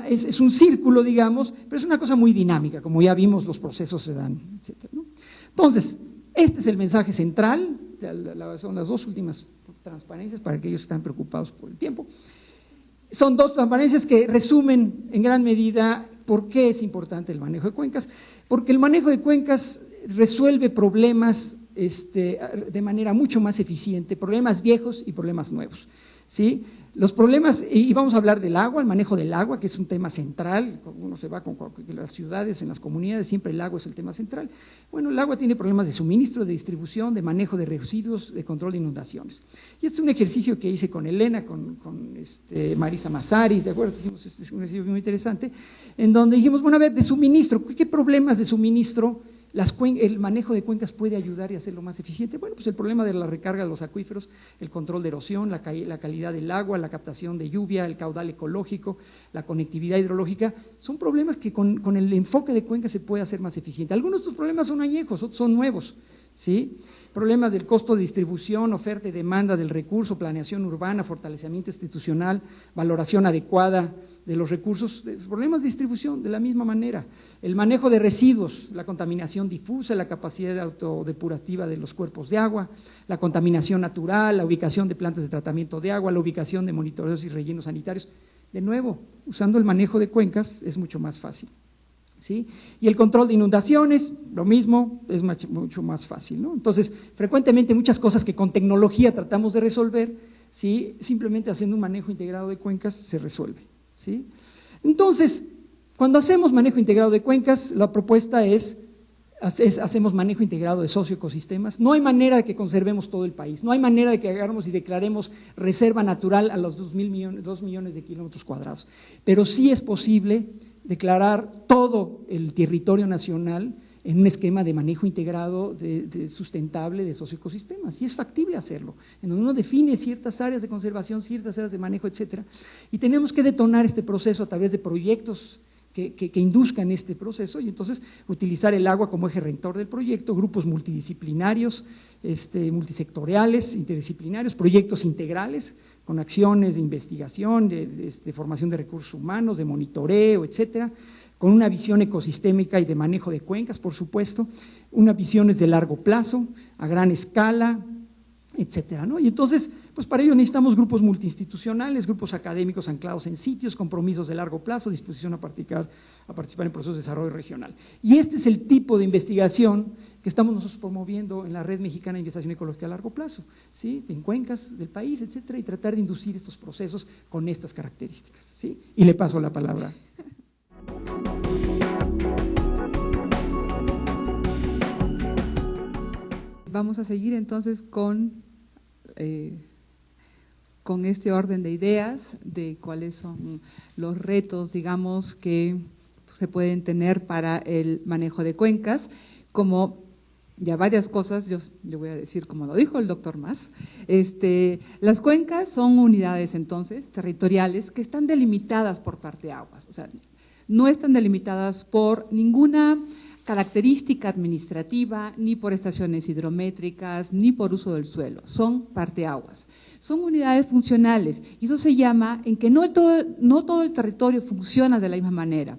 es un círculo, digamos, pero es una cosa muy dinámica, como ya vimos, los procesos se dan, etcétera, ¿no? Entonces, este es el mensaje central, son las 2 últimas transparencias para aquellos que están preocupados por el tiempo. Son 2 transparencias que resumen en gran medida por qué es importante el manejo de cuencas, porque el manejo de cuencas resuelve problemas de manera mucho más eficiente, problemas viejos y problemas nuevos, ¿sí? Los problemas, y vamos a hablar del agua, el manejo del agua, que es un tema central. Uno se va con las ciudades, en las comunidades, siempre el agua es el tema central. Bueno, el agua tiene problemas de suministro, de distribución, de manejo de residuos, de control de inundaciones. Y este es un ejercicio que hice con Elena, con Marisa Massari, ¿de acuerdo? Es un ejercicio muy interesante, en donde dijimos, bueno, a ver, de suministro, ¿qué problemas de suministro el manejo de cuencas puede ayudar y hacerlo más eficiente. Bueno, pues el problema de la recarga de los acuíferos, el control de erosión, la calidad del agua, la captación de lluvia, el caudal ecológico, la conectividad hidrológica, son problemas que con el enfoque de cuencas se puede hacer más eficiente. Algunos de estos problemas son añejos, otros son nuevos, ¿sí? Problemas del costo de distribución, oferta y demanda del recurso, planeación urbana, fortalecimiento institucional, valoración adecuada de los recursos, problemas de distribución de la misma manera. El manejo de residuos, la contaminación difusa, la capacidad autodepurativa de los cuerpos de agua, la contaminación natural, la ubicación de plantas de tratamiento de agua, la ubicación de monitoreos y rellenos sanitarios. De nuevo, usando el manejo de cuencas es mucho más fácil, ¿sí? Y el control de inundaciones, lo mismo, es mucho más fácil, ¿no? Entonces, frecuentemente muchas cosas que con tecnología tratamos de resolver, ¿sí? Simplemente haciendo un manejo integrado de cuencas se resuelve, ¿sí? Entonces, cuando hacemos manejo integrado de cuencas, la propuesta hacemos manejo integrado de socioecosistemas. No hay manera de que conservemos todo el país, no hay manera de que hagamos y declaremos reserva natural a los 2 millones de kilómetros cuadrados, pero sí es posible declarar todo el territorio nacional en un esquema de manejo integrado sustentable de socioecosistemas, y es factible hacerlo, en donde uno define ciertas áreas de conservación, ciertas áreas de manejo, etcétera, y tenemos que detonar este proceso a través de proyectos que induzcan este proceso, y entonces utilizar el agua como eje rector del proyecto, grupos multidisciplinarios, multisectoriales, interdisciplinarios, proyectos integrales, con acciones de investigación, de formación de recursos humanos, de monitoreo, etcétera, con una visión ecosistémica y de manejo de cuencas, por supuesto, unas visiones de largo plazo, a gran escala, etcétera, ¿no? Y entonces, pues para ello necesitamos grupos multiinstitucionales, grupos académicos anclados en sitios, compromisos de largo plazo, disposición a participar en procesos de desarrollo regional. Y este es el tipo de investigación que estamos nosotros promoviendo en la Red Mexicana de Investigación Ecológica a largo plazo, ¿sí? En cuencas del país, etcétera, y tratar de inducir estos procesos con estas características, ¿sí? Y le paso la palabra. Vamos a seguir entonces con este orden de ideas de cuáles son los retos, digamos, que se pueden tener para el manejo de cuencas, como ya varias cosas, yo voy a decir como lo dijo el doctor Mas, las cuencas son unidades entonces territoriales que están delimitadas por parteaguas, o sea, no están delimitadas por ninguna característica administrativa, ni por estaciones hidrométricas, ni por uso del suelo, son parteaguas. Son unidades funcionales, y eso se llama en que no todo el territorio funciona de la misma manera.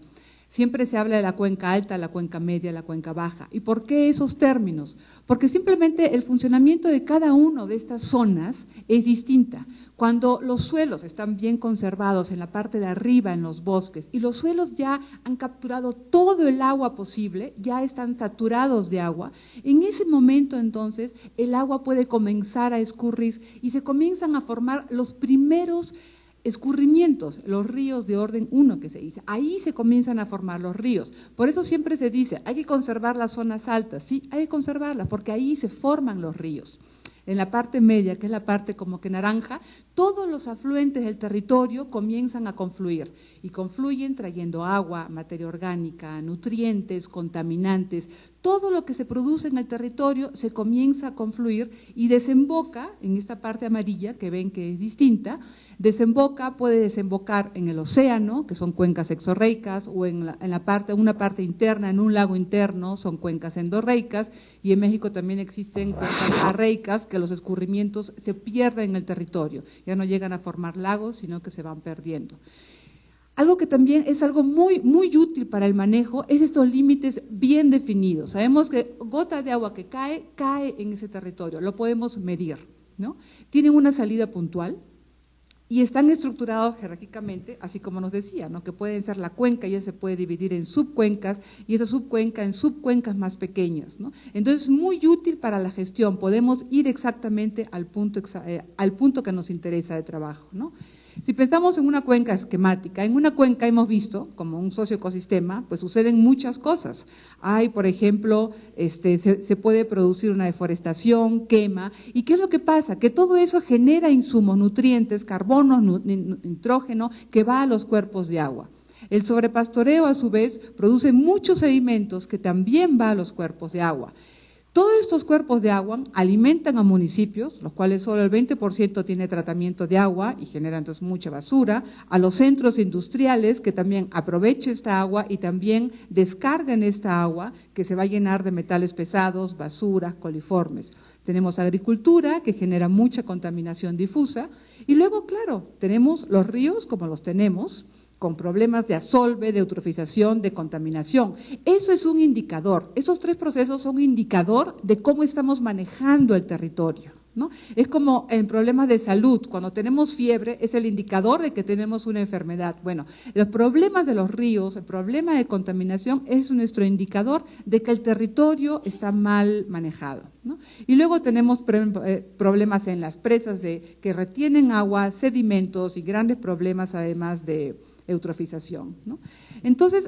Siempre se habla de la cuenca alta, la cuenca media, la cuenca baja. ¿Y por qué esos términos? Porque simplemente el funcionamiento de cada una de estas zonas es distinta. Cuando los suelos están bien conservados en la parte de arriba, en los bosques, y los suelos ya han capturado todo el agua posible, ya están saturados de agua, en ese momento entonces el agua puede comenzar a escurrir y se comienzan a formar los primeros escurrimientos, los ríos de orden 1 que se dice, ahí se comienzan a formar los ríos. Por eso siempre se dice, hay que conservar las zonas altas, sí, hay que conservarlas, porque ahí se forman los ríos. En la parte media, que es la parte como que naranja, todos los afluentes del territorio comienzan a confluir, y confluyen trayendo agua, materia orgánica, nutrientes, contaminantes, todo lo que se produce en el territorio se comienza a confluir y desemboca en esta parte amarilla, que ven que es distinta, puede desembocar en el océano, que son cuencas exorreicas, o en una parte interna, en un lago interno, son cuencas endorreicas, y en México también existen cuencas arreicas, que los escurrimientos se pierden en el territorio, ya no llegan a formar lagos, sino que se van perdiendo. Algo que también es algo muy, muy útil para el manejo es estos límites bien definidos. Sabemos que gota de agua que cae en ese territorio, lo podemos medir, ¿no? Tienen una salida puntual y están estructurados jerárquicamente, así como nos decía, ¿no? Que pueden ser la cuenca, ya se puede dividir en subcuencas, y esa subcuenca en subcuencas más pequeñas, ¿no? Entonces, muy útil para la gestión, podemos ir exactamente al punto que nos interesa de trabajo, ¿no? Si pensamos en una cuenca esquemática, en una cuenca hemos visto, como un socioecosistema, pues suceden muchas cosas. Hay, por ejemplo, se puede producir una deforestación, quema, ¿y qué es lo que pasa? Que todo eso genera insumos, nutrientes, carbono, nitrógeno, que va a los cuerpos de agua. El sobrepastoreo, a su vez, produce muchos sedimentos que también van a los cuerpos de agua. Todos estos cuerpos de agua alimentan a municipios, los cuales solo el 20% tiene tratamiento de agua y genera entonces mucha basura, a los centros industriales que también aprovechan esta agua y también descargan esta agua que se va a llenar de metales pesados, basuras, coliformes. Tenemos agricultura que genera mucha contaminación difusa y luego, claro, tenemos los ríos como los tenemos, con problemas de asolve, de eutrofización, de contaminación. Eso es un indicador, esos tres procesos son un indicador de cómo estamos manejando el territorio, ¿no? Es como en problemas de salud, cuando tenemos fiebre es el indicador de que tenemos una enfermedad. Bueno, los problemas de los ríos, el problema de contaminación es nuestro indicador de que el territorio está mal manejado, ¿no? Y luego tenemos problemas en las presas que retienen agua, sedimentos y grandes problemas además de eutrofización, ¿no? Entonces,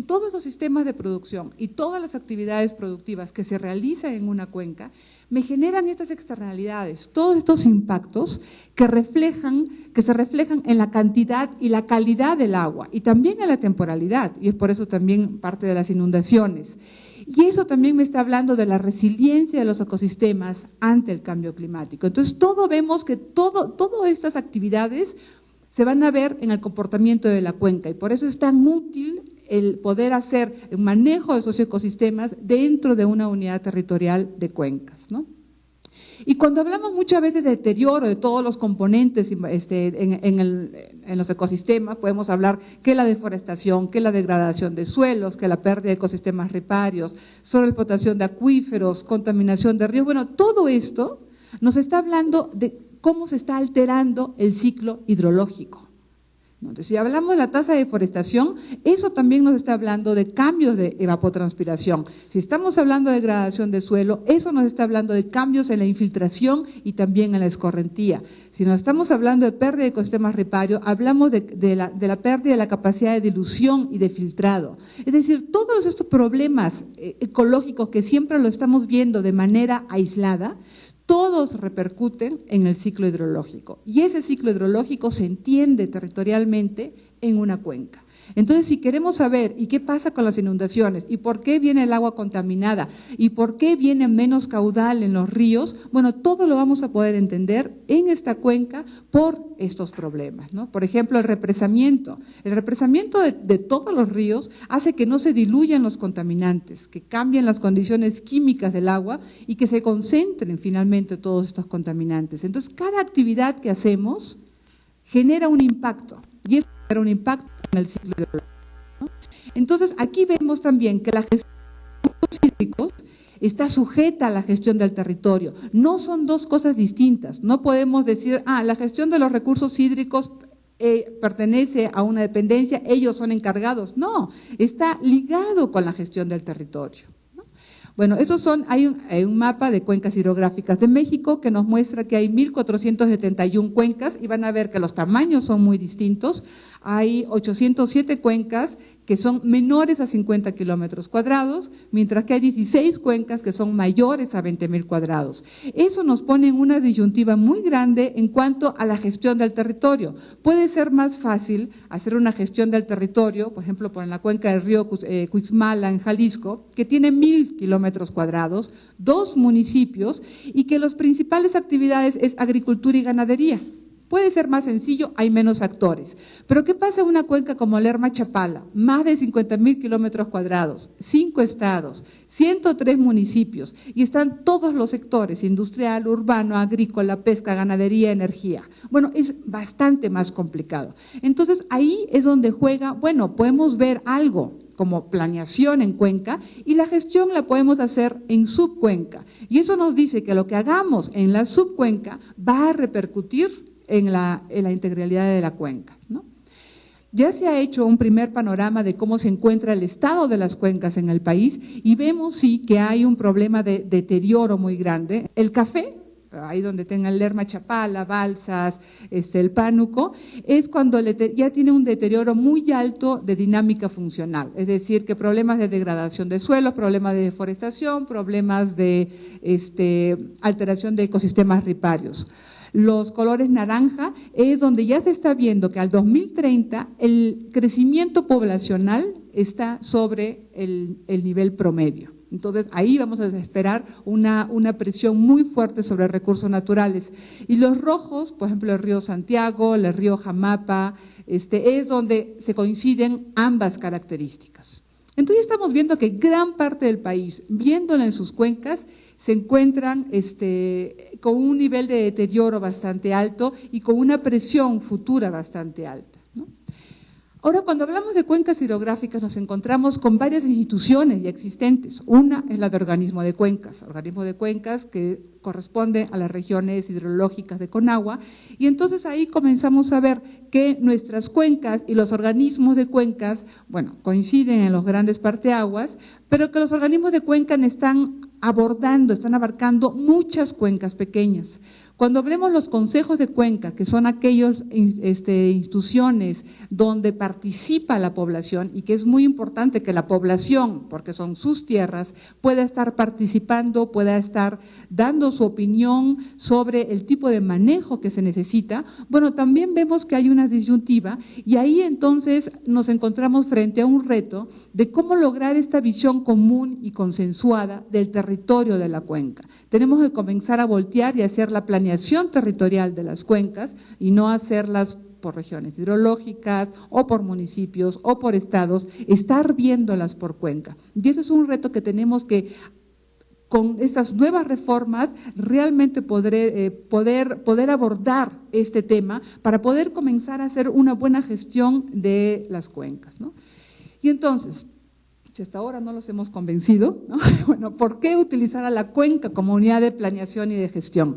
todos los sistemas de producción y todas las actividades productivas que se realizan en una cuenca me generan estas externalidades, todos estos impactos que se reflejan en la cantidad y la calidad del agua y también en la temporalidad, y es por eso también parte de las inundaciones. Y eso también me está hablando de la resiliencia de los ecosistemas ante el cambio climático. Entonces, vemos que todas estas actividades se van a ver en el comportamiento de la cuenca y por eso es tan útil el poder hacer un manejo de esos ecosistemas dentro de una unidad territorial de cuencas, ¿no? Y cuando hablamos muchas veces de deterioro de todos los componentes en los ecosistemas, podemos hablar que la deforestación, que la degradación de suelos, que la pérdida de ecosistemas riparios, sobreexplotación de acuíferos, contaminación de ríos. Bueno, todo esto nos está hablando de cómo se está alterando el ciclo hidrológico. Entonces, si hablamos de la tasa de deforestación, eso también nos está hablando de cambios de evapotranspiración. Si estamos hablando de degradación de suelo, eso nos está hablando de cambios en la infiltración y también en la escorrentía. Si nos estamos hablando de pérdida de ecosistemas riparios, hablamos de la pérdida de la capacidad de dilución y de filtrado. Es decir, todos estos problemas ecológicos que siempre lo estamos viendo de manera aislada, todos repercuten en el ciclo hidrológico y ese ciclo hidrológico se entiende territorialmente en una cuenca. Entonces, si queremos saber y qué pasa con las inundaciones y por qué viene el agua contaminada y por qué viene menos caudal en los ríos, bueno, todo lo vamos a poder entender en esta cuenca por estos problemas, ¿no? Por ejemplo, el represamiento. El represamiento de todos los ríos hace que no se diluyan los contaminantes, que cambien las condiciones químicas del agua y que se concentren finalmente todos estos contaminantes. Entonces, cada actividad que hacemos genera un impacto y eso genera un impacto en el ciclo hidrológico, ¿no? Entonces, aquí vemos también que la gestión de recursos hídricos está sujeta a la gestión del territorio. No son dos cosas distintas. No podemos decir, la gestión de los recursos hídricos pertenece a una dependencia, ellos son encargados. No, está ligado con la gestión del territorio. Bueno, hay un mapa de cuencas hidrográficas de México que nos muestra que hay 1.471 cuencas y van a ver que los tamaños son muy distintos. Hay 807 cuencas que son menores a 50 kilómetros cuadrados, mientras que hay 16 cuencas que son mayores a 20.000 cuadrados. Eso nos pone en una disyuntiva muy grande en cuanto a la gestión del territorio. Puede ser más fácil hacer una gestión del territorio, por ejemplo, por la cuenca del río Cuixmala en Jalisco, que tiene 1.000 kilómetros cuadrados, 2 municipios, y que las principales actividades es agricultura y ganadería. Puede ser más sencillo, hay menos actores. Pero ¿qué pasa en una cuenca como Lerma-Chapala? Más de 50.000 kilómetros cuadrados, 5 estados, 103 municipios, y están todos los sectores, industrial, urbano, agrícola, pesca, ganadería, energía. Bueno, es bastante más complicado. Entonces, ahí es donde juega, bueno, podemos ver algo como planeación en cuenca y la gestión la podemos hacer en subcuenca. Y eso nos dice que lo que hagamos en la subcuenca va a repercutir en la integralidad de la cuenca, ¿no? Ya se ha hecho un primer panorama de cómo se encuentra el estado de las cuencas en el país y vemos sí que hay un problema de deterioro muy grande. El café, ahí donde tenga el Lerma-Chapala, Balsas, el Pánuco, es cuando ya tiene un deterioro muy alto de dinámica funcional, es decir, que problemas de degradación de suelos, problemas de deforestación, problemas de alteración de ecosistemas riparios. Los colores naranja es donde ya se está viendo que al 2030 el crecimiento poblacional está sobre el nivel promedio. Entonces, ahí vamos a esperar una presión muy fuerte sobre recursos naturales. Y los rojos, por ejemplo, el río Santiago, el río Jamapa, es donde se coinciden ambas características. Entonces, estamos viendo que gran parte del país, viéndola en sus cuencas, se encuentran con un nivel de deterioro bastante alto y con una presión futura bastante alta, ¿no? Ahora, cuando hablamos de cuencas hidrográficas, nos encontramos con varias instituciones ya existentes. Una es la de organismo de cuencas que corresponde a las regiones hidrológicas de Conagua, y entonces ahí comenzamos a ver que nuestras cuencas y los organismos de cuencas, bueno, coinciden en los grandes parteaguas, pero que los organismos de cuencas están abarcando muchas cuencas pequeñas. Cuando hablemos los consejos de cuenca, que son aquellas instituciones donde participa la población, y que es muy importante que la población, porque son sus tierras, pueda estar participando, pueda estar dando su opinión sobre el tipo de manejo que se necesita, bueno, también vemos que hay una disyuntiva, y ahí entonces nos encontramos frente a un reto de cómo lograr esta visión común y consensuada del territorio de la cuenca. Tenemos que comenzar a voltear y hacer la planeación territorial de las cuencas y no hacerlas por regiones hidrológicas o por municipios o por estados, estar viéndolas por cuenca. Y ese es un reto que tenemos que, con estas nuevas reformas, realmente poder abordar este tema para poder comenzar a hacer una buena gestión de las cuencas, ¿no? Y entonces, si hasta ahora no los hemos convencido, ¿no? Bueno, ¿por qué utilizar a la cuenca como unidad de planeación y de gestión?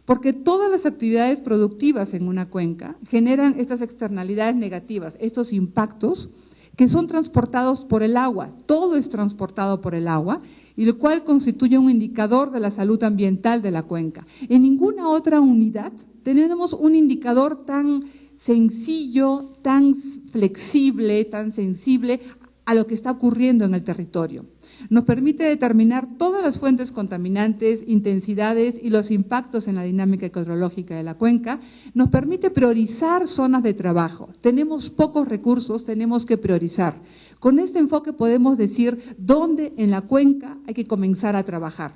Porque todas las actividades productivas en una cuenca generan estas externalidades negativas, estos impactos que son transportados por el agua. Todo es transportado por el agua, y lo cual constituye un indicador de la salud ambiental de la cuenca. En ninguna otra unidad tenemos un indicador tan sencillo, tan flexible, tan sensible a lo que está ocurriendo en el territorio. Nos permite determinar todas las fuentes contaminantes, intensidades y los impactos en la dinámica ecológica de la cuenca. Nos permite priorizar zonas de trabajo. Tenemos pocos recursos, tenemos que priorizar. Con este enfoque podemos decir dónde en la cuenca hay que comenzar a trabajar.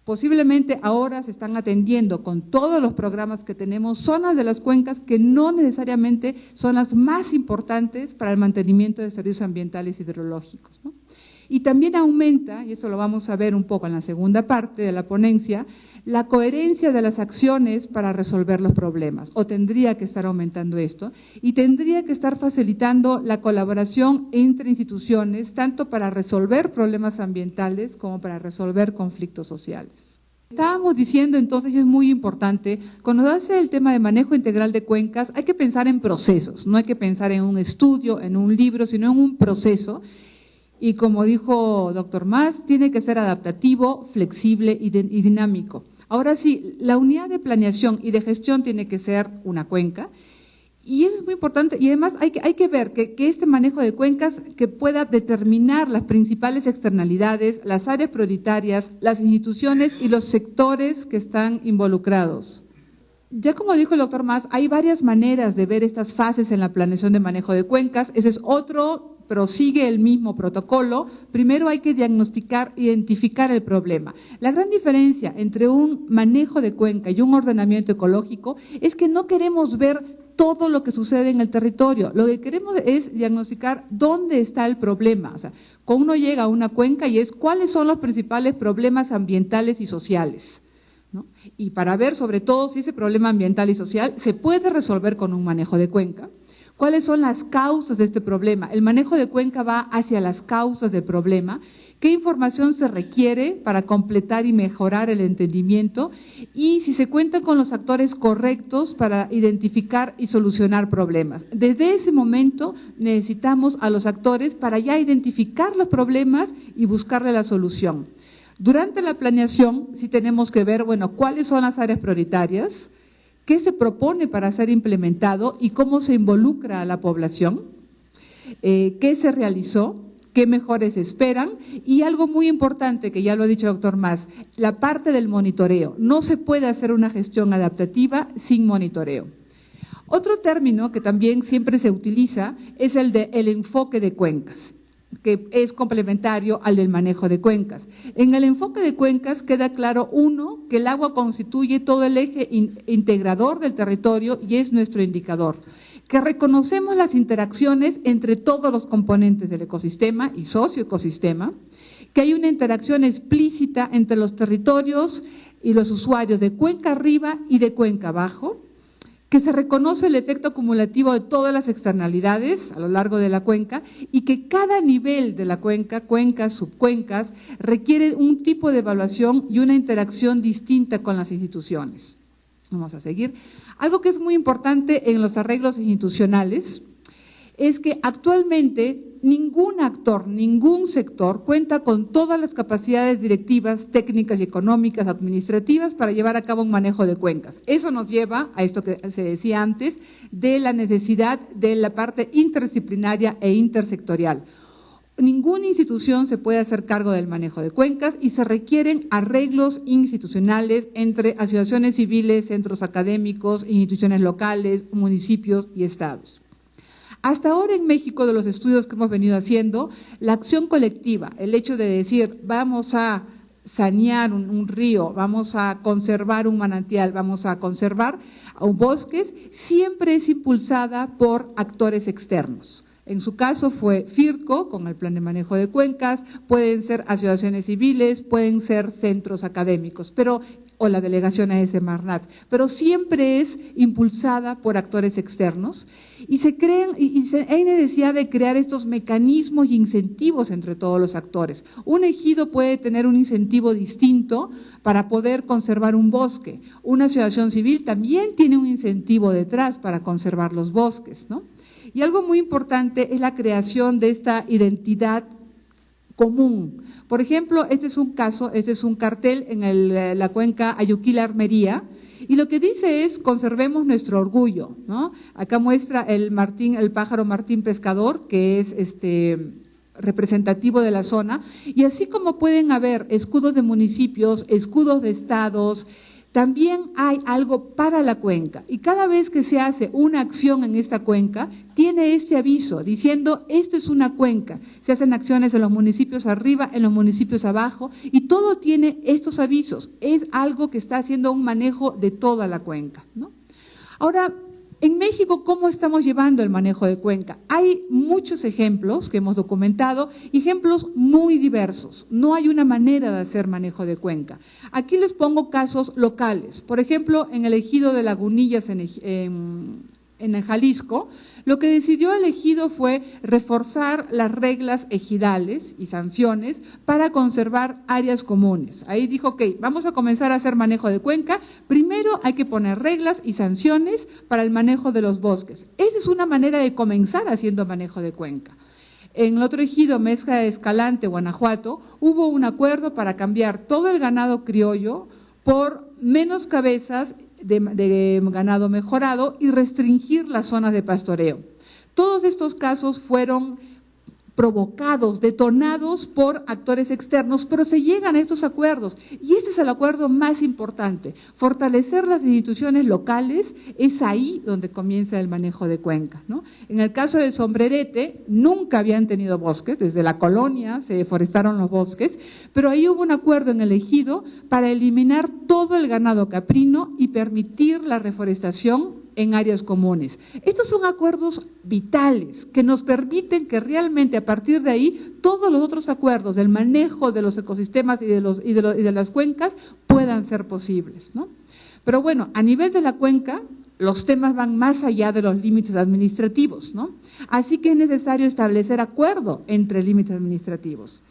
Posiblemente ahora se están atendiendo con todos los programas que tenemos zonas de las cuencas que no necesariamente son las más importantes para el mantenimiento de servicios ambientales hidrológicos, ¿no? Y también aumenta, y eso lo vamos a ver un poco en la segunda parte de la ponencia, la coherencia de las acciones para resolver los problemas, o tendría que estar aumentando esto, y tendría que estar facilitando la colaboración entre instituciones, tanto para resolver problemas ambientales como para resolver conflictos sociales. Estábamos diciendo entonces, y es muy importante, cuando se hace el tema de manejo integral de cuencas, hay que pensar en procesos, no hay que pensar en un estudio, en un libro, sino en un proceso. Y como dijo doctor Mas, tiene que ser adaptativo, flexible y dinámico. Ahora sí, la unidad de planeación y de gestión tiene que ser una cuenca, y eso es muy importante, y además hay que ver que este manejo de cuencas que pueda determinar las principales externalidades, las áreas prioritarias, las instituciones y los sectores que están involucrados. Ya como dijo el doctor Mas, hay varias maneras de ver estas fases en la planeación de manejo de cuencas. Ese es otro, pero sigue el mismo protocolo. Primero hay que diagnosticar, identificar el problema. La gran diferencia entre un manejo de cuenca y un ordenamiento ecológico es que no queremos ver todo lo que sucede en el territorio. Lo que queremos es diagnosticar dónde está el problema. O sea, cuando uno llega a una cuenca y es cuáles son los principales problemas ambientales y sociales, ¿no? Y para ver sobre todo si ese problema ambiental y social se puede resolver con un manejo de cuenca. ¿Cuáles son las causas de este problema? El manejo de cuenca va hacia las causas del problema. ¿Qué información se requiere para completar y mejorar el entendimiento? Y si se cuenta con los actores correctos para identificar y solucionar problemas. Desde ese momento necesitamos a los actores para ya identificar los problemas y buscarle la solución. Durante la planeación sí tenemos que ver, bueno, cuáles son las áreas prioritarias, qué se propone para ser implementado y cómo se involucra a la población, qué se realizó, qué mejores esperan, y algo muy importante que ya lo ha dicho el doctor Mas, la parte del monitoreo. No se puede hacer una gestión adaptativa sin monitoreo. Otro término que también siempre se utiliza es el de el enfoque de cuencas, que es complementario al del manejo de cuencas. En el enfoque de cuencas queda claro, uno, que el agua constituye todo el eje integrador del territorio y es nuestro indicador, que reconocemos las interacciones entre todos los componentes del ecosistema y socioecosistema, que hay una interacción explícita entre los territorios y los usuarios de cuenca arriba y de cuenca abajo, que se reconoce el efecto acumulativo de todas las externalidades a lo largo de la cuenca y que cada nivel de la cuenca, cuencas, subcuencas, requiere un tipo de evaluación y una interacción distinta con las instituciones. Vamos a seguir. Algo que es muy importante en los arreglos institucionales es que actualmente ningún actor, ningún sector cuenta con todas las capacidades directivas, técnicas y económicas, administrativas para llevar a cabo un manejo de cuencas. Eso nos lleva a esto que se decía antes, de la necesidad de la parte interdisciplinaria e intersectorial. Ninguna institución se puede hacer cargo del manejo de cuencas y se requieren arreglos institucionales entre asociaciones civiles, centros académicos, instituciones locales, municipios y estados. Hasta ahora en México, de los estudios que hemos venido haciendo, la acción colectiva, el hecho de decir vamos a sanear un río, vamos a conservar un manantial, vamos a conservar bosques, siempre es impulsada por actores externos. En su caso fue FIRCO, con el Plan de Manejo de Cuencas, pueden ser asociaciones civiles, pueden ser centros académicos, o la delegación a Semarnat, pero siempre es impulsada por actores externos y hay necesidad de crear estos mecanismos y incentivos entre todos los actores. Un ejido puede tener un incentivo distinto para poder conservar un bosque. Una asociación civil también tiene un incentivo detrás para conservar los bosques, ¿no? Y algo muy importante es la creación de esta identidad común. Por ejemplo, este es un caso, este es un cartel en la cuenca Ayuquila-Armería, y lo que dice es conservemos nuestro orgullo, ¿no? Acá muestra el pájaro martín pescador, que es representativo de la zona, y así como pueden haber escudos de municipios, escudos de estados, también hay algo para la cuenca, y cada vez que se hace una acción en esta cuenca, tiene este aviso diciendo, esto es una cuenca, se hacen acciones en los municipios arriba, en los municipios abajo, y todo tiene estos avisos, es algo que está haciendo un manejo de toda la cuenca, ¿no? Ahora, en México, ¿cómo estamos llevando el manejo de cuenca? Hay muchos ejemplos que hemos documentado, ejemplos muy diversos. No hay una manera de hacer manejo de cuenca. Aquí les pongo casos locales. Por ejemplo, en el ejido de Lagunillas en Jalisco, lo que decidió el ejido fue reforzar las reglas ejidales y sanciones para conservar áreas comunes. Ahí dijo, ok, vamos a comenzar a hacer manejo de cuenca, primero hay que poner reglas y sanciones para el manejo de los bosques. Esa es una manera de comenzar haciendo manejo de cuenca. En el otro ejido, Mezcla de Escalante, Guanajuato, hubo un acuerdo para cambiar todo el ganado criollo por menos cabezas de ganado mejorado y restringir las zonas de pastoreo. Todos estos casos fueron provocados, detonados por actores externos, pero se llegan a estos acuerdos. Y este es el acuerdo más importante. Fortalecer las instituciones locales es ahí donde comienza el manejo de cuenca, ¿no? En el caso de Sombrerete, nunca habían tenido bosques, desde la colonia se deforestaron los bosques, pero ahí hubo un acuerdo en el ejido para eliminar todo el ganado caprino y permitir la reforestación en áreas comunes. Estos son acuerdos vitales que nos permiten que realmente a partir de ahí todos los otros acuerdos del manejo de los ecosistemas y de las cuencas puedan ser posibles, ¿no? Pero bueno, a nivel de la cuenca, los temas van más allá de los límites administrativos, ¿no? Así que es necesario establecer acuerdo entre límites administrativos.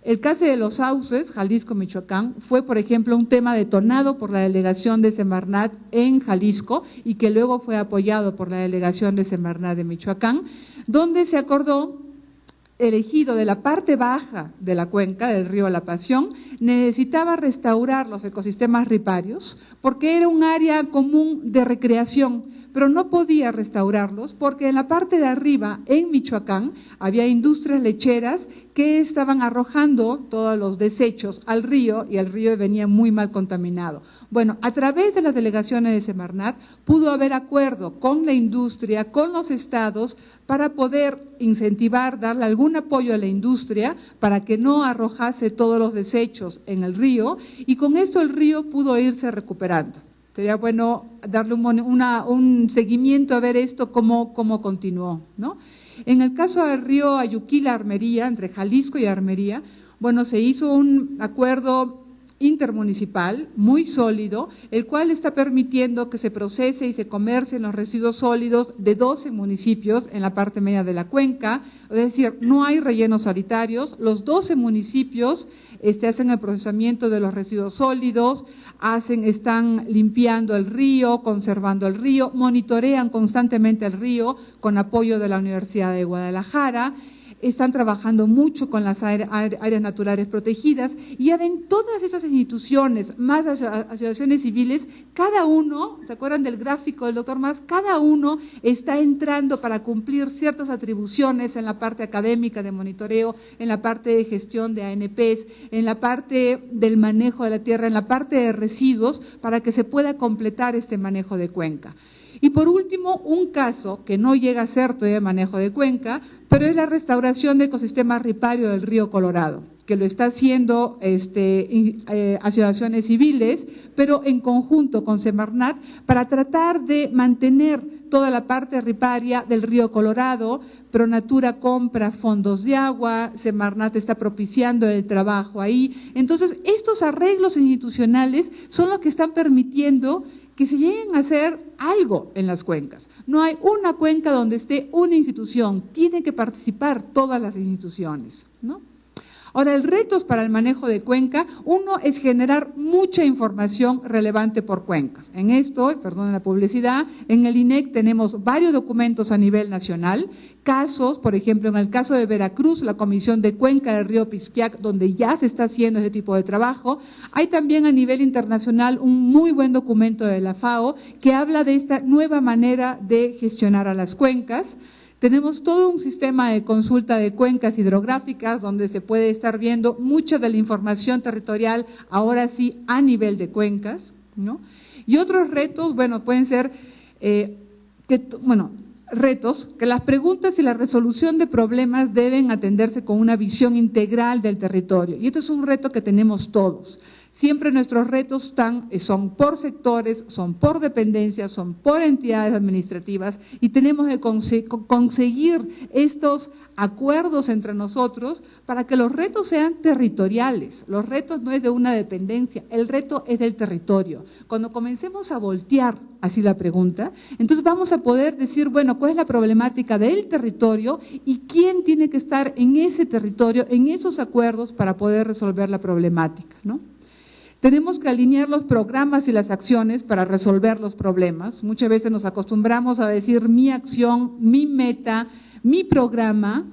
El caso de los sauces, Jalisco, Michoacán, fue, por ejemplo, un tema detonado por la delegación de Semarnat en Jalisco y que luego fue apoyado por la delegación de Semarnat de Michoacán, donde se acordó el ejido de la parte baja de la cuenca del río La Pasión necesitaba restaurar los ecosistemas riparios porque era un área común de recreación, pero no podía restaurarlos porque en la parte de arriba, en Michoacán, había industrias lecheras que estaban arrojando todos los desechos al río y el río venía muy mal contaminado. Bueno, a través de las delegaciones de Semarnat pudo haber acuerdo con la industria, con los estados, para poder incentivar, darle algún apoyo a la industria para que no arrojase todos los desechos en el río y con esto el río pudo irse recuperando. Sería bueno darle un seguimiento a ver esto cómo continuó, ¿no? En el caso del río Ayuquila-Armería, entre Jalisco y Armería, bueno, se hizo un acuerdo intermunicipal muy sólido, el cual está permitiendo que se procese y se comercien los residuos sólidos de 12 municipios en la parte media de la cuenca, es decir, no hay rellenos sanitarios, los 12 municipios hacen el procesamiento de los residuos sólidos, están limpiando el río, conservando el río, monitorean constantemente el río con apoyo de la Universidad de Guadalajara, están trabajando mucho con las áreas naturales protegidas y ya ven todas esas instituciones, más asociaciones civiles, cada uno, ¿se acuerdan del gráfico del doctor Mas? Cada uno está entrando para cumplir ciertas atribuciones en la parte académica de monitoreo, en la parte de gestión de ANPs, en la parte del manejo de la tierra, en la parte de residuos, para que se pueda completar este manejo de cuenca. Y por último, un caso que no llega a ser todavía manejo de cuenca, pero es la restauración del ecosistema ripario del río Colorado, que lo está haciendo asociaciones civiles, pero en conjunto con Semarnat, para tratar de mantener toda la parte riparia del río Colorado. Pronatura compra fondos de agua, Semarnat está propiciando el trabajo ahí. Entonces, estos arreglos institucionales son los que están permitiendo que se lleguen a hacer algo en las cuencas. No hay una cuenca donde esté una institución, tienen que participar todas las instituciones, ¿no? Ahora, el reto para el manejo de cuenca, uno es generar mucha información relevante por cuencas. En esto, perdonen la publicidad, en el INEC tenemos varios documentos a nivel nacional, casos, por ejemplo, en el caso de Veracruz, la Comisión de Cuenca del Río Pixquiac, donde ya se está haciendo ese tipo de trabajo. Hay también a nivel internacional un muy buen documento de la FAO que habla de esta nueva manera de gestionar a las cuencas. Tenemos todo un sistema de consulta de cuencas hidrográficas donde se puede estar viendo mucha de la información territorial, ahora sí, a nivel de cuencas, ¿no? Y otros retos, bueno, pueden ser, retos, que las preguntas y la resolución de problemas deben atenderse con una visión integral del territorio. Y esto es un reto que tenemos todos. Siempre nuestros retos son por sectores, son por dependencias, son por entidades administrativas y tenemos que conseguir estos acuerdos entre nosotros para que los retos sean territoriales. Los retos no es de una dependencia, el reto es del territorio. Cuando comencemos a voltear así la pregunta, entonces vamos a poder decir, bueno, ¿cuál es la problemática del territorio y quién tiene que estar en ese territorio, en esos acuerdos para poder resolver la problemática, ¿no? Tenemos que alinear los programas y las acciones para resolver los problemas. Muchas veces nos acostumbramos a decir mi acción, mi meta, mi programa,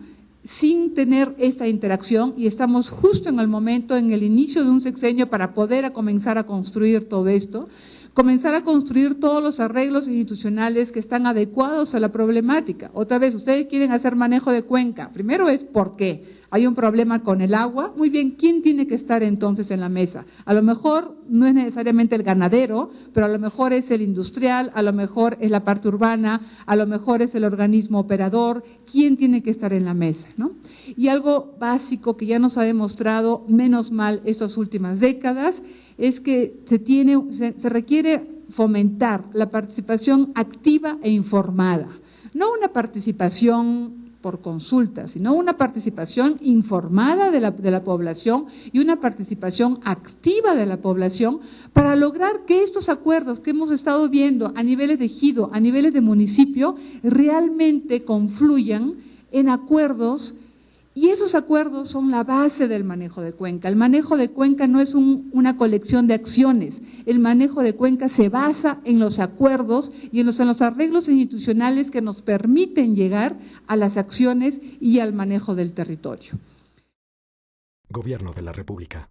sin tener esa interacción y estamos justo en el momento, en el inicio de un sexenio para poder comenzar a construir todo esto, comenzar a construir todos los arreglos institucionales que están adecuados a la problemática. Otra vez, ustedes quieren hacer manejo de cuenca. Primero es ¿por qué? Hay un problema con el agua, muy bien, ¿quién tiene que estar entonces en la mesa? A lo mejor no es necesariamente el ganadero, pero a lo mejor es el industrial, a lo mejor es la parte urbana, a lo mejor es el organismo operador, ¿quién tiene que estar en la mesa, ¿no? Y algo básico que ya nos ha demostrado, menos mal estas últimas décadas, es que se requiere fomentar la participación activa e informada, no una participación por consulta, sino una participación informada de la población y una participación activa de la población para lograr que estos acuerdos que hemos estado viendo a niveles de ejido, a niveles de municipio, realmente confluyan en acuerdos. Y esos acuerdos son la base del manejo de cuenca. El manejo de cuenca no es una colección de acciones. El manejo de cuenca se basa en los acuerdos y en los arreglos institucionales que nos permiten llegar a las acciones y al manejo del territorio. Gobierno de la República.